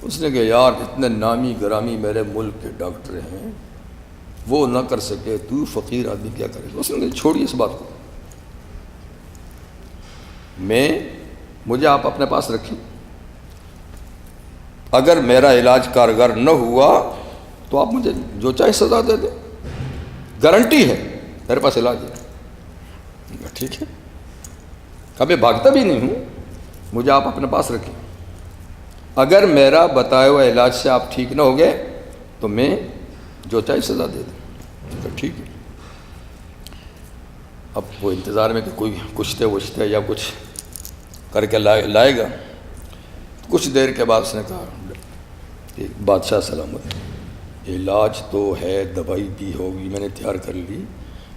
اس نے کہا یار اتنے نامی گرامی میرے ملک کے ڈاکٹر ہیں، وہ نہ کر سکے، تو فقیر آدمی کیا کرے گا؟ اس نے کہا چھوڑیے اس بات کو، مجھے آپ اپنے پاس رکھیں، اگر میرا علاج کارگر نہ ہوا تو آپ مجھے جو چاہے سزا دے دیں، گارنٹی ہے میرے پاس علاج ہے۔ ٹھیک ہے، کبھی بھاگتا بھی نہیں ہوں، مجھے آپ اپنے پاس رکھیں، اگر میرا بتایا ہوا علاج سے آپ ٹھیک نہ ہو گئے تو میں جو چاہے سزا دے دیں۔ ٹھیک ہے۔ اب وہ انتظار میں کہ کوئی کچھ وچھتے یا کچھ کر کے لائے گا۔ کچھ دیر کے بعد اس نے کہا کہ بادشاہ سلامت، علاج تو ہے، دوائی بھی ہوگی، میں نے تیار کر لی،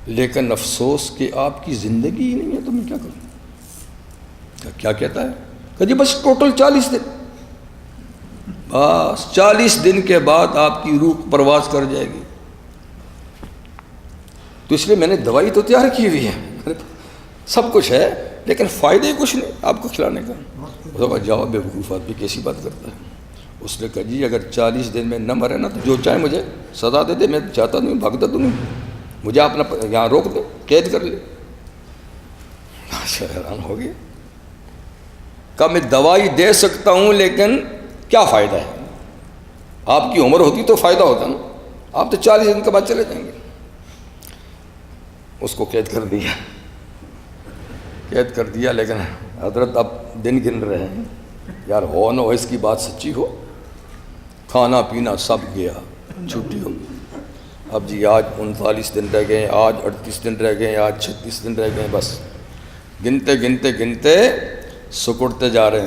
لیکن افسوس کہ آپ کی زندگی ہی نہیں ہے، تو میں کیا کروں؟ کیا کہتا ہے؟ کہ جی بس ٹوٹل 40 دن، بس 40 دن کے بعد آپ کی روح پرواز کر جائے گی، تو اس لیے میں نے دوائی تو تیار کی ہوئی ہے، سب کچھ ہے، لیکن فائدے کچھ نہیں آپ کو کھلانے کا۔ اس نے کہا جاؤ بے وقوف آدمی کیسی بات کرتا ہے۔ اس نے کہا جی اگر 40 دن میں نہ مرے نا تو جو چاہے مجھے سزا دے دے، میں چاہتا نہیں، بھاگتا تو نہیں، مجھے اپنا یہاں روک دے، قید کر لے۔ حیران ہو گیا، کہا میں دوائی دے سکتا ہوں لیکن کیا فائدہ ہے، آپ کی عمر ہوتی تو فائدہ ہوتا نا، آپ تو 40 دن کے بعد چلے جائیں گے۔ اس کو قید کر دیا، لیکن حضرت اب دن گن رہے ہیں، یار ہو نہ ہو اس کی بات سچی ہو، کھانا پینا سب گیا، چھٹی ہو گئی۔ اب جی آج 39 دن رہ گئے، آج 38 دن رہ گئے، آج 36 دن رہ گئے، بس گنتے گنتے گنتے سکڑتے جا رہے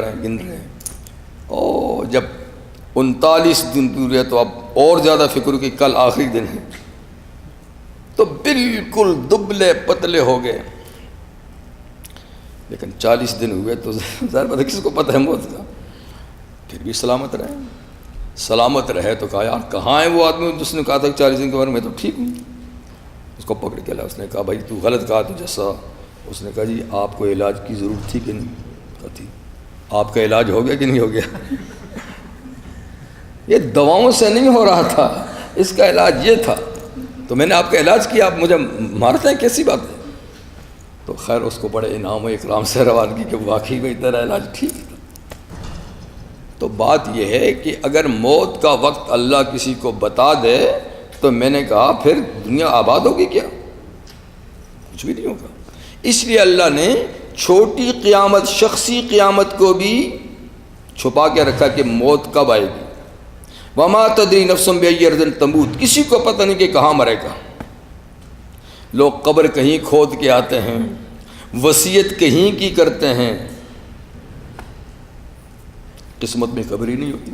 ہیں، گن رہے ہیں۔ اور جب 39 دن پورے تو اب اور زیادہ فکر کی کل آخری دن ہے، تو بالکل دبلے پتلے ہو گئے، لیکن 40 دن ہوئے تو ظاہر بات ہے کس کو پتہ ہے موت کا، پھر بھی سلامت رہے تو کہا یار کہاں ہے وہ آدمی جس نے کہا تھا 40 دن کے بعد میں تو ٹھیک ہوں۔ اس کو پکڑ کے لایا، اس نے کہا بھائی تو غلط کہا تجھے سزا۔ اس نے کہا جی آپ کو علاج کی ضرورت تھی کہ نہیں؟ کہا تھی۔ آپ کا علاج ہو گیا کہ نہیں ہو گیا؟ یہ دواؤں سے نہیں ہو رہا تھا، اس کا علاج یہ تھا، تو میں نے آپ کا علاج کیا، آپ مجھے مارتے ہیں، کیسی بات ہے؟ تو خیر اس کو بڑے انعام و اکرام سے روانگی کہ واقعی میں تیرا علاج ٹھیک تھا۔ تو بات یہ ہے کہ اگر موت کا وقت اللہ کسی کو بتا دے تو میں نے کہا پھر دنیا آباد ہوگی کیا؟ کچھ بھی نہیں ہوگا۔ اس لیے اللہ نے چھوٹی قیامت، شخصی قیامت کو بھی چھپا کے رکھا کہ موت کب آئے گی۔ وما تدری نفس بأی ارض تموت، کسی کو پتہ نہیں کہ کہاں مرے گا۔ لوگ قبر کہیں کھود کے آتے ہیں، وصیت کہیں کی کرتے ہیں، قسمت میں قبر ہی نہیں ہوتی،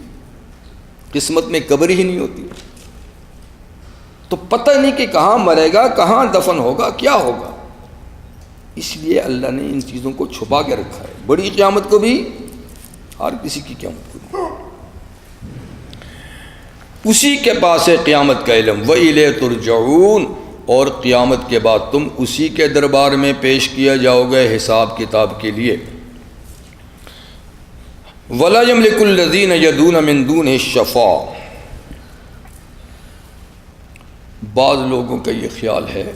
قسمت میں قبر ہی نہیں ہوتی، تو پتہ نہیں کہ کہاں مرے گا، کہاں دفن ہوگا، کیا ہوگا۔ اس لیے اللہ نے ان چیزوں کو چھپا کے رکھا ہے، بڑی قیامت کو بھی ہر کسی کی قیامت کو بھی۔ اسی کے پاس ہے قیامت کا علم، وَإِلَيْهِ تُرْجَعُونَ، اور قیامت کے بعد تم اسی کے دربار میں پیش کیا جاؤ گے حساب کتاب کے لیے۔ وَلَا يَمْلِكُ الَّذِينَ يَدْعُونَ مِن دُونِهِ الشَّفَاعَةَ، بعض لوگوں کا یہ خیال ہے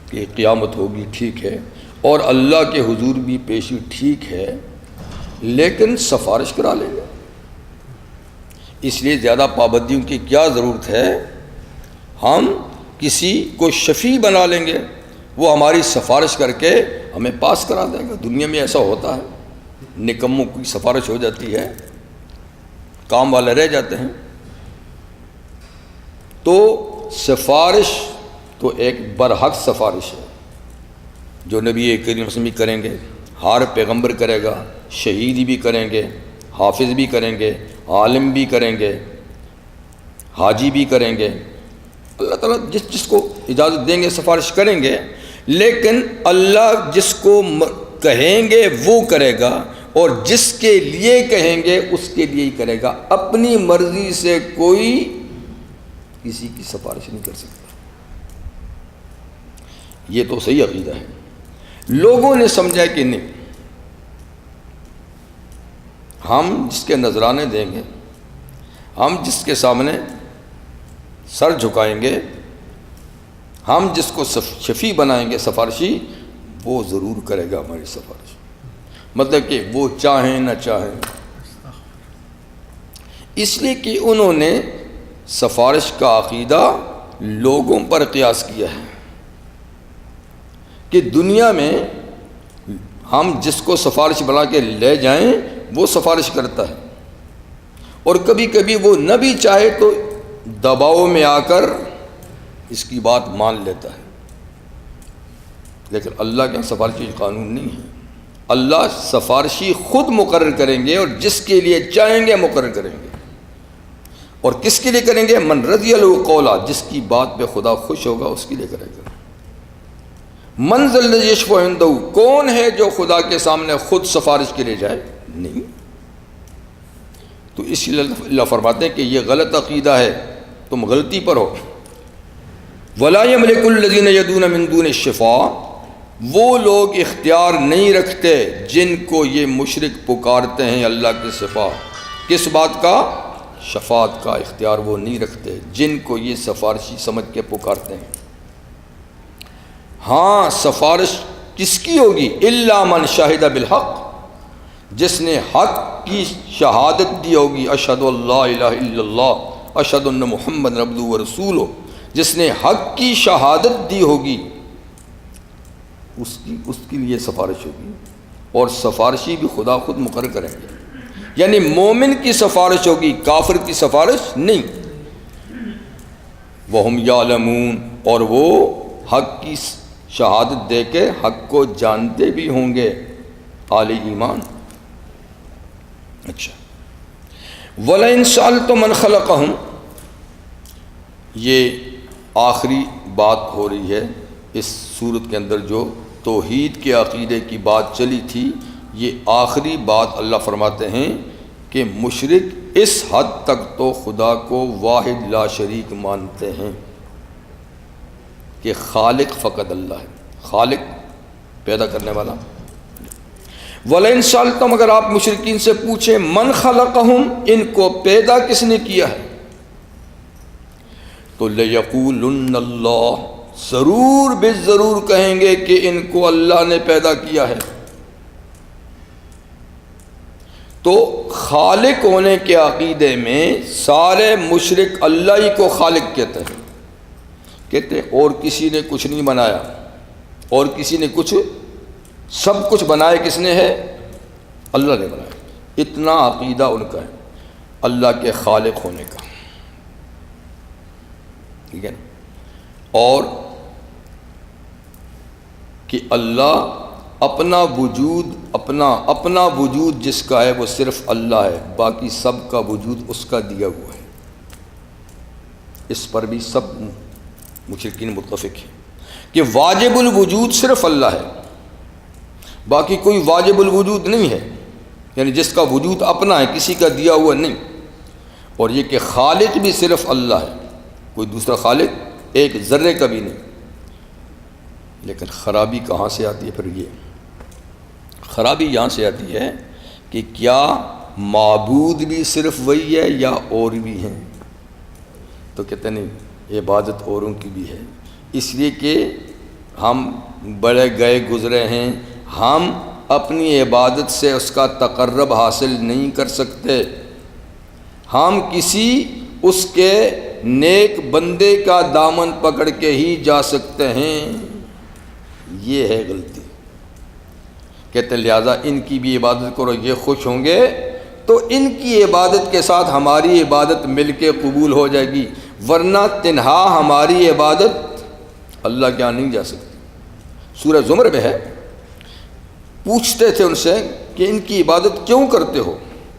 کہ قیامت ہوگی، ٹھیک ہے، اور اللہ کے حضور بھی پیشی، ٹھیک ہے، لیکن سفارش کرا لیں گے۔ اس لیے زیادہ پابندیوں کی کیا ضرورت ہے؟ ہم کسی کو شفیع بنا لیں گے، وہ ہماری سفارش کر کے ہمیں پاس کرا دیں گے۔ دنیا میں ایسا ہوتا ہے، نکموں کی سفارش ہو جاتی ہے، کام والے رہ جاتے ہیں۔ تو سفارش تو ایک برحق سفارش ہے جو نبی کریم صلی اللہ علیہ وسلم کریں گے، ہر پیغمبر کرے گا، شہید بھی کریں گے، حافظ بھی کریں گے، عالم بھی کریں گے، حاجی بھی کریں گے۔ اللہ تعالیٰ جس کو اجازت دیں گے سفارش کریں گے، لیکن اللہ جس کو کہیں گے وہ کرے گا، اور جس کے لیے کہیں گے اس کے لیے ہی کرے گا۔ اپنی مرضی سے کوئی کسی کی سفارش نہیں کر سکتا۔ یہ تو صحیح عقیدہ ہے۔ لوگوں نے سمجھا کہ نہیں، ہم جس کے نذرانے دیں گے، ہم جس کے سامنے سر جھکائیں گے، ہم جس کو شفیع بنائیں گے، سفارشی، وہ ضرور کرے گا ہماری سفارش۔ مطلب کہ وہ چاہیں نہ چاہیں، اس لیے کہ انہوں نے سفارش کا عقیدہ لوگوں پر قیاس کیا ہے کہ دنیا میں ہم جس کو سفارش بنا کے لے جائیں وہ سفارش کرتا ہے، اور کبھی کبھی وہ نہ بھی چاہے تو دباؤ میں آ کر اس کی بات مان لیتا ہے۔ لیکن اللہ کے سفارشی قانون نہیں ہے۔ اللہ سفارشی خود مقرر کریں گے، اور جس کے لیے چاہیں گے مقرر کریں گے۔ اور کس کے لیے کریں گے؟ من رضی له قولا، جس کی بات پہ خدا خوش ہوگا اس کے لیے کرے گا۔ من ذا الذی یشفع عنده، کون ہے جو خدا کے سامنے خود سفارش کے لیے جائے؟ نہیں۔ تو اس لیے اللہ فرماتے ہیں کہ یہ غلط عقیدہ ہے، تم غلطی پر ہو۔ ولا یملک الذین یدعون من دون الشفاء، وہ لوگ اختیار نہیں رکھتے جن کو یہ مشرک پکارتے ہیں اللہ کی شفاء۔ کس بات کا؟ شفاعت کا اختیار وہ نہیں رکھتے جن کو یہ سفارشی سمجھ کے پکارتے ہیں۔ ہاں، سفارش کس کی ہوگی؟ الا من شہد بالحق، جس نے حق کی شہادت دی ہوگی، اشہد اللہ الہ الا اللہ اشہد ان محمد عبدہ ورسولہ، جس نے حق کی شہادت دی ہوگی اس کے لیے سفارش ہوگی، اور سفارشی بھی خدا خود مقرر کریں گے۔ یعنی مومن کی سفارش ہوگی، کافر کی سفارش نہیں۔ وَهُمْ يَعْلَمُونَ، اور وہ حق کی شہادت دے کے حق کو جانتے بھی ہوں گے، اہل ایمان۔ اچھا، وَلَئِن سَأَلْتَ مَنْ خَلَقَهُمْ، یہ آخری بات ہو رہی ہے اس صورت کے اندر۔ جو توحید کے عقیدے کی بات چلی تھی، یہ آخری بات اللہ فرماتے ہیں کہ مشرک اس حد تک تو خدا کو واحد لا شریک مانتے ہیں کہ خالق فقط اللہ ہے، خالق پیدا کرنے والا۔ وَلَئِن سَأَلْتَهُمْ، اگر آپ مشرکین سے پوچھیں من خلقہم، ان کو پیدا کس نے کیا ہے، تو لَيَقُولُنَّ اللَّهُ، ضرور بے ضرور کہیں گے کہ ان کو اللہ نے پیدا کیا ہے۔ تو خالق ہونے کے عقیدے میں سارے مشرک اللہ ہی کو خالق کہتے ہیں، کہتے ہیں اور کسی نے کچھ نہیں بنایا، اور کسی نے کچھ، سب کچھ بنایا کس نے ہے؟ اللہ نے بنایا۔ اتنا عقیدہ ان کا ہے اللہ کے خالق ہونے کا، ٹھیک ہے نا؟ اور کہ اللہ اپنا وجود، اپنا وجود جس کا ہے وہ صرف اللہ ہے، باقی سب کا وجود اس کا دیا ہوا ہے۔ اس پر بھی سب مشرکین متفق ہیں کہ واجب الوجود صرف اللہ ہے، باقی کوئی واجب الوجود نہیں ہے، یعنی جس کا وجود اپنا ہے، کسی کا دیا ہوا نہیں۔ اور یہ کہ خالق بھی صرف اللہ ہے، کوئی دوسرا خالق ایک ذرے کا بھی نہیں۔ لیکن خرابی کہاں سے آتی ہے؟ پھر یہ خرابی یہاں سے آتی ہے کہ کیا معبود بھی صرف وہی ہے یا اور بھی ہیں؟ تو کہتے نہیں، عبادت اوروں کی بھی ہے، اس لیے کہ ہم بڑے گئے گزرے ہیں، ہم اپنی عبادت سے اس کا تقرب حاصل نہیں کر سکتے، ہم کسی اس کے نیک بندے کا دامن پکڑ کے ہی جا سکتے ہیں۔ یہ ہے غلطی۔ کہتے ہیں لہٰذا ان کی بھی عبادت کرو، یہ خوش ہوں گے تو ان کی عبادت کے ساتھ ہماری عبادت مل کے قبول ہو جائے گی، ورنہ تنہا ہماری عبادت اللہ کے یہاں نہیں جا سکتی۔ سورہ زمر میں ہے، پوچھتے تھے ان سے کہ ان کی عبادت کیوں کرتے ہو؟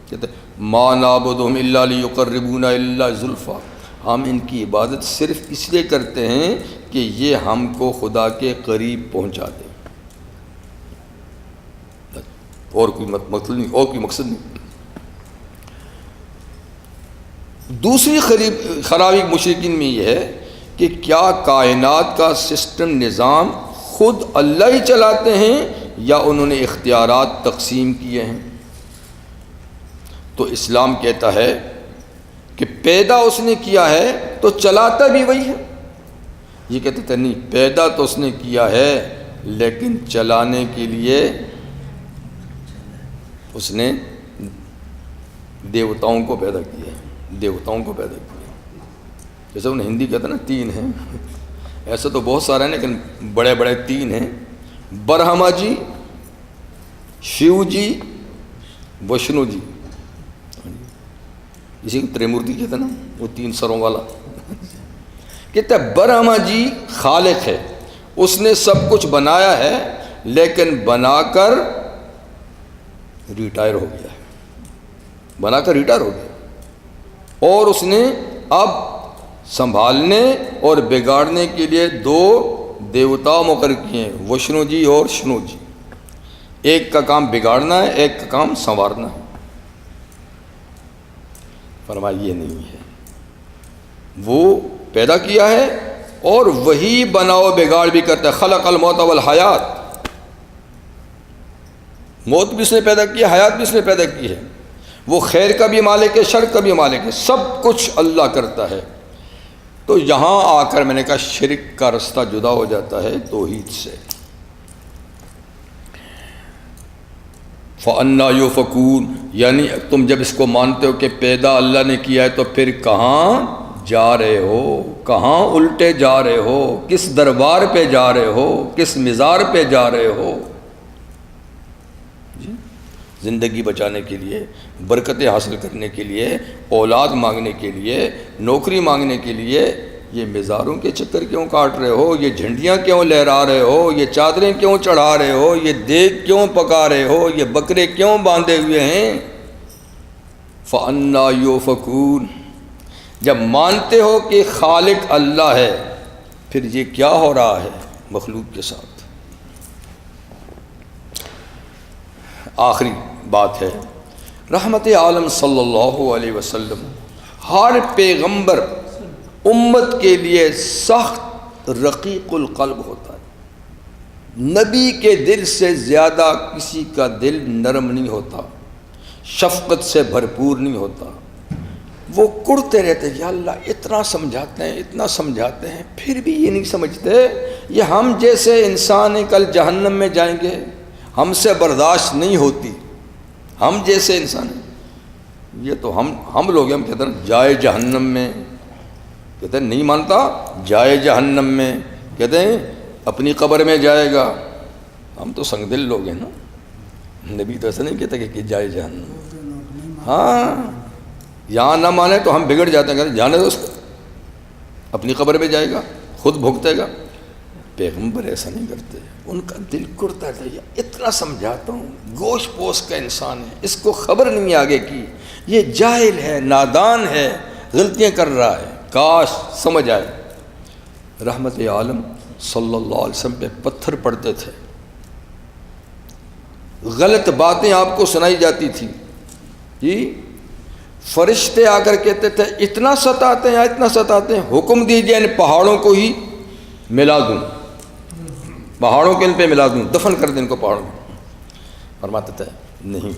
کہتے ما نعبدہم الا لیقربونا الا زلفیٰ، ہم ان کی عبادت صرف اس لیے کرتے ہیں کہ یہ ہم کو خدا کے قریب پہنچا دیں، اور کوئی مطلب نہیں، اور کوئی مقصد نہیں۔ دوسری خرابی مشرکین میں یہ ہے کہ کیا کائنات کا سسٹم نظام خود اللہ ہی چلاتے ہیں یا انہوں نے اختیارات تقسیم کیے ہیں؟ تو اسلام کہتا ہے کہ پیدا اس نے کیا ہے تو چلاتا بھی وہی ہے۔ یہ کہتے تھے نہیں، پیدا تو اس نے کیا ہے لیکن چلانے کے لیے اس نے دیوتاؤں کو پیدا کیا ہے، دیوتاؤں کو پیدا کیا۔ جیسے انہیں ہندی کہتے ہیں نا تین ہیں، ایسے تو بہت سارے ہیں لیکن بڑے بڑے تین ہیں، برہما جی، شیو جی، وشنو جی، اسی کو تریمورتی کہتے ہیں نا، وہ تین سروں والا۔ کہتا ہے برہما جی خالق ہے، اس نے سب کچھ بنایا ہے لیکن بنا کر ریٹائر ہو گیا ہے، بنا کر ریٹائر ہو گیا، اور اس نے اب سنبھالنے اور بگاڑنے کے لیے دو دیوتا مقرر کیے ہیں، وشنو جی اور شنو جی۔ ایک کا کام بگاڑنا ہے، ایک کا کام سنوارنا ہے۔ فرمایا یہ نہیں ہے، وہ پیدا کیا ہے اور وہی بناؤ بگاڑ بھی کرتا ہے۔ خلق الموت والحیات، موت بھی اس نے پیدا کی ہے، حیات بھی اس نے پیدا کی ہے، وہ خیر کا بھی مالک ہے، شر کا بھی مالک ہے، سب کچھ اللہ کرتا ہے۔ تو یہاں آ کر میں نے کہا شرک کا رستہ جدا ہو جاتا ہے توحید سے۔ فَأَنَّا يُؤْفَكُونَ، یعنی تم جب اس کو مانتے ہو کہ پیدا اللہ نے کیا ہے تو پھر کہاں جا رہے ہو، کہاں الٹے جا رہے ہو، کس دربار پہ جا رہے ہو، کس مزار پہ جا رہے ہو؟ زندگی بچانے کے لیے، برکتیں حاصل کرنے کے لیے، اولاد مانگنے کے لیے، نوکری مانگنے کے لیے یہ مزاروں کے چکر کیوں کاٹ رہے ہو؟ یہ جھنڈیاں کیوں لہرا رہے ہو؟ یہ چادریں کیوں چڑھا رہے ہو؟ یہ دیگ کیوں پکا رہے ہو؟ یہ بکرے کیوں باندھے ہوئے ہیں؟ فَأَنَّا يُؤْفَكُونَ، جب مانتے ہو کہ خالق اللہ ہے پھر یہ کیا ہو رہا ہے مخلوق کے ساتھ؟ آخری بات ہے، رحمت عالم صلی اللہ علیہ وسلم ہر پیغمبر امت کے لیے سخت رقیق القلب ہوتا ہے، نبی کے دل سے زیادہ کسی کا دل نرم نہیں ہوتا، شفقت سے بھرپور نہیں ہوتا، وہ کڑتے رہتے ہیں، یا اللہ اتنا سمجھاتے ہیں، اتنا سمجھاتے ہیں پھر بھی یہ نہیں سمجھتے، یہ ہم جیسے انسان ہیں، کل جہنم میں جائیں گے، ہم سے برداشت نہیں ہوتی، ہم جیسے انسان ہیں۔ یہ تو ہم لوگ ہم کہتے ہیں جائے جہنم میں، کہتے ہیں نہیں مانتا جائے جہنم میں، کہتے ہیں اپنی قبر میں جائے گا۔ ہم تو سنگ دل لوگ ہیں نا، نبی تو ایسا نہیں کہتا کہ جائے جہنم، ہاں یہاں نہ مانے تو ہم بگڑ جاتے ہیں، کہتے ہیں جانے دو اس کو، اپنی قبر میں جائے گا، خود بھگتے گا۔ پیغمبر ایسا نہیں کرتے، ان کا دل کرتا ہے، اتنا سمجھاتا ہوں، گوشت پوش کا انسان ہے، اس کو خبر نہیں آگے کی، یہ جاہل ہے، نادان ہے، غلطیاں کر رہا ہے، کاش سمجھ آئے۔ رحمت عالم صلی اللہ علیہ وسلم پہ پتھر پڑتے تھے، غلط باتیں آپ کو سنائی جاتی تھی، جی فرشتے آ کر کہتے تھے اتنا ستاتے ہیں، اتنا ستاتے ہیں، حکم دیجیے ان پہاڑوں کو ہی ملا دوں، پہاڑوں کے ان پہ ملا دوں، دفن کر دیں ان کو پہاڑوں میں۔ فرماتے تھے نہیں،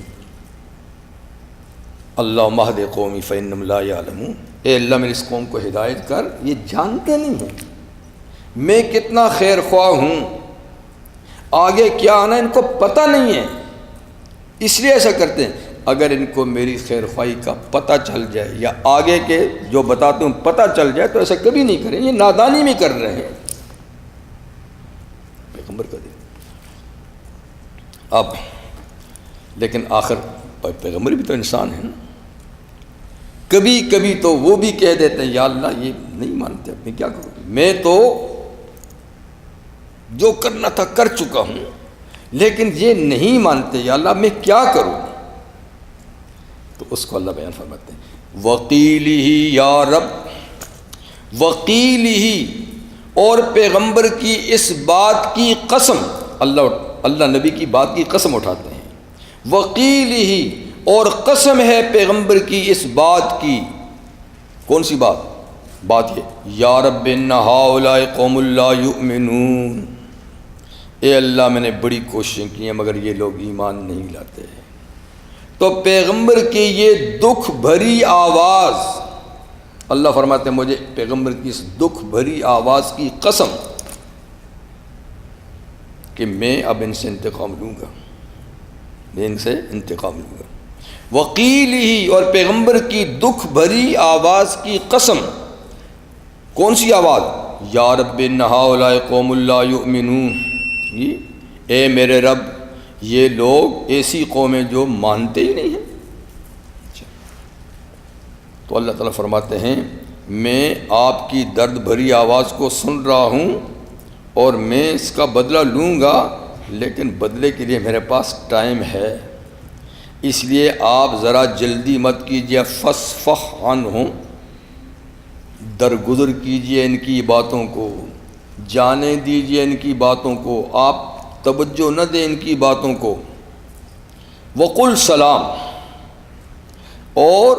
اللہم اہد قومی فإنہم لا یعلمون، اے اللہ میری اس قوم کو ہدایت کر، یہ جانتے نہیں ہیں میں کتنا خیر خواہ ہوں، آگے کیا آنا ان کو پتہ نہیں ہے، اس لیے ایسا کرتے ہیں۔ اگر ان کو میری خیر خواہی کا پتہ چل جائے یا آگے کے جو بتاتے ہوں پتہ چل جائے تو ایسا کبھی نہیں کریں، یہ نادانی میں کر رہے ہیں۔ پیغمبر کا دین اب لیکن آخر پیغمبر بھی تو انسان ہے نا، کبھی کبھی تو وہ بھی کہہ دیتے ہیں یا اللہ یہ نہیں مانتے، میں کیا کروں، میں تو جو کرنا تھا کر چکا ہوں لیکن یہ نہیں مانتے، یا اللہ میں کیا کروں؟ تو اس کو اللہ بیان فرماتے ہیں وقیلہ یا رب، وقیلہ اور پیغمبر کی اس بات کی قسم، اللہ نبی کی بات کی قسم اٹھاتے ہیں، وقیلہ اور قسم ہے پیغمبر کی اس بات کی، کون سی بات یہ یا رب ان ہؤلاء قوم لا یؤمنون، اے اللہ میں نے بڑی کوششیں کی ہیں مگر یہ لوگ ایمان نہیں لاتے۔ تو پیغمبر کی یہ دکھ بھری آواز، اللہ فرماتے ہیں مجھے پیغمبر کی اس دکھ بھری آواز کی قسم کہ میں اب ان سے انتقام لوں گا، میں ان سے انتقام لوں گا۔ وقیل ہی اور پیغمبر کی دکھ بھری آواز کی قسم، کون سی آواز؟ یا رب ان ہؤلاء قوم لا یؤمنون، اے میرے رب یہ لوگ ایسی قومیں جو مانتے ہی نہیں ہیں۔ تو اللہ تعالیٰ فرماتے ہیں میں آپ کی درد بھری آواز کو سن رہا ہوں اور میں اس کا بدلہ لوں گا، لیکن بدلے کے لیے میرے پاس ٹائم ہے، اس لیے آپ ذرا جلدی مت کیجیے، فاصفح عنہم، درگزر کیجیے ان کی باتوں کو، جانے دیجیے ان کی باتوں کو، آپ توجہ نہ دیں ان کی باتوں کو۔ وقل سلام، اور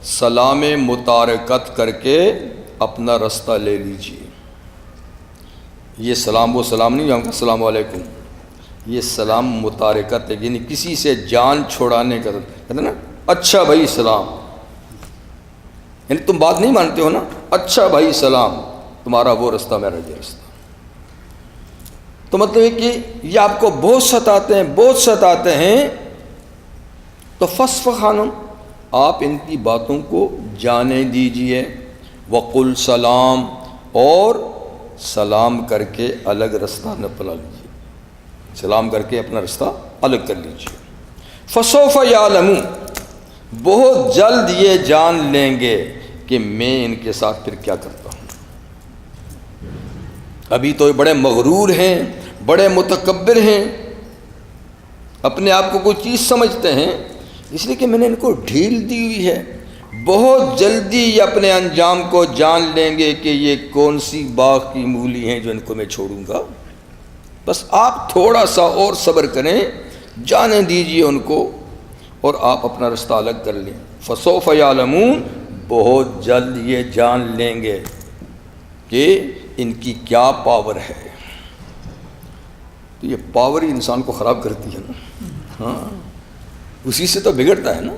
سلام متارکت کر کے اپنا رستہ لے لیجیے۔ یہ سلام وہ سلام نہیں جاؤں گا السلام علیکم، یہ سلام متارکت ہے، یعنی کسی سے جان چھوڑانے کا، کہتے ہیں نا اچھا بھائی سلام، یعنی تم بات نہیں مانتے ہو نا، اچھا بھائی سلام، تمہارا وہ رستہ میرا یہ رستہ۔ تو مطلب ہے کہ یہ آپ کو بہت ستاتے ہیں، تو فاصفح عنہم، آپ ان کی باتوں کو جانے دیجئے۔ وقل سلام، اور سلام کر کے الگ رستہ نہ پلا لیجیے، سلام کر کے اپنا رستہ الگ کر لیجیے۔ فسوف یعلمون، بہت جلد یہ جان لیں گے کہ میں ان کے ساتھ پھر کیا کرتا ہوں۔ ابھی تو یہ بڑے مغرور ہیں، بڑے متکبر ہیں، اپنے آپ کو کوئی چیز سمجھتے ہیں، اس لیے کہ میں نے ان کو ڈھیل دی ہوئی ہے، بہت جلدی یہ اپنے انجام کو جان لیں گے کہ یہ کون سی باغ کی مولی ہیں جو ان کو میں چھوڑوں گا۔ بس آپ تھوڑا سا اور صبر کریں، جانے دیجیے ان کو، اور آپ اپنا رستہ الگ کر لیں۔ فسوف یعلمون، بہت جلد یہ جان لیں گے کہ ان کی کیا پاور ہے۔ تو یہ پاور ہی انسان کو خراب کرتی ہے نا، ہاں اسی سے تو بگڑتا ہے نا۔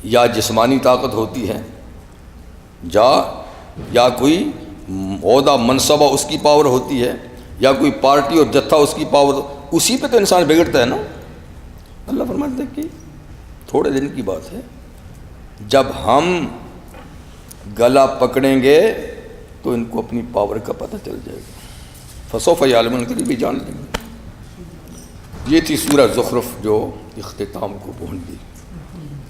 یا جسمانی طاقت ہوتی ہے، یا کوئی عہدہ منصبہ اس کی پاور ہوتی ہے، یا کوئی پارٹی اور جتھا اس کی پاور، اسی پہ تو انسان بگڑتا ہے نا۔ اللہ فرماتے ہیں کہ تھوڑے دن کی بات ہے، جب ہم گلا پکڑیں گے تو ان کو اپنی پاور کا پتہ چل جائے گا۔ فسوف یعلمون، کے لیے بھی جان لیں گے۔ یہ تھی سورہ زخرف جو اختتام کو پہنچ گئی۔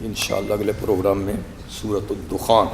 انشاءاللہ اگلے پروگرام میں سورۃ الدخان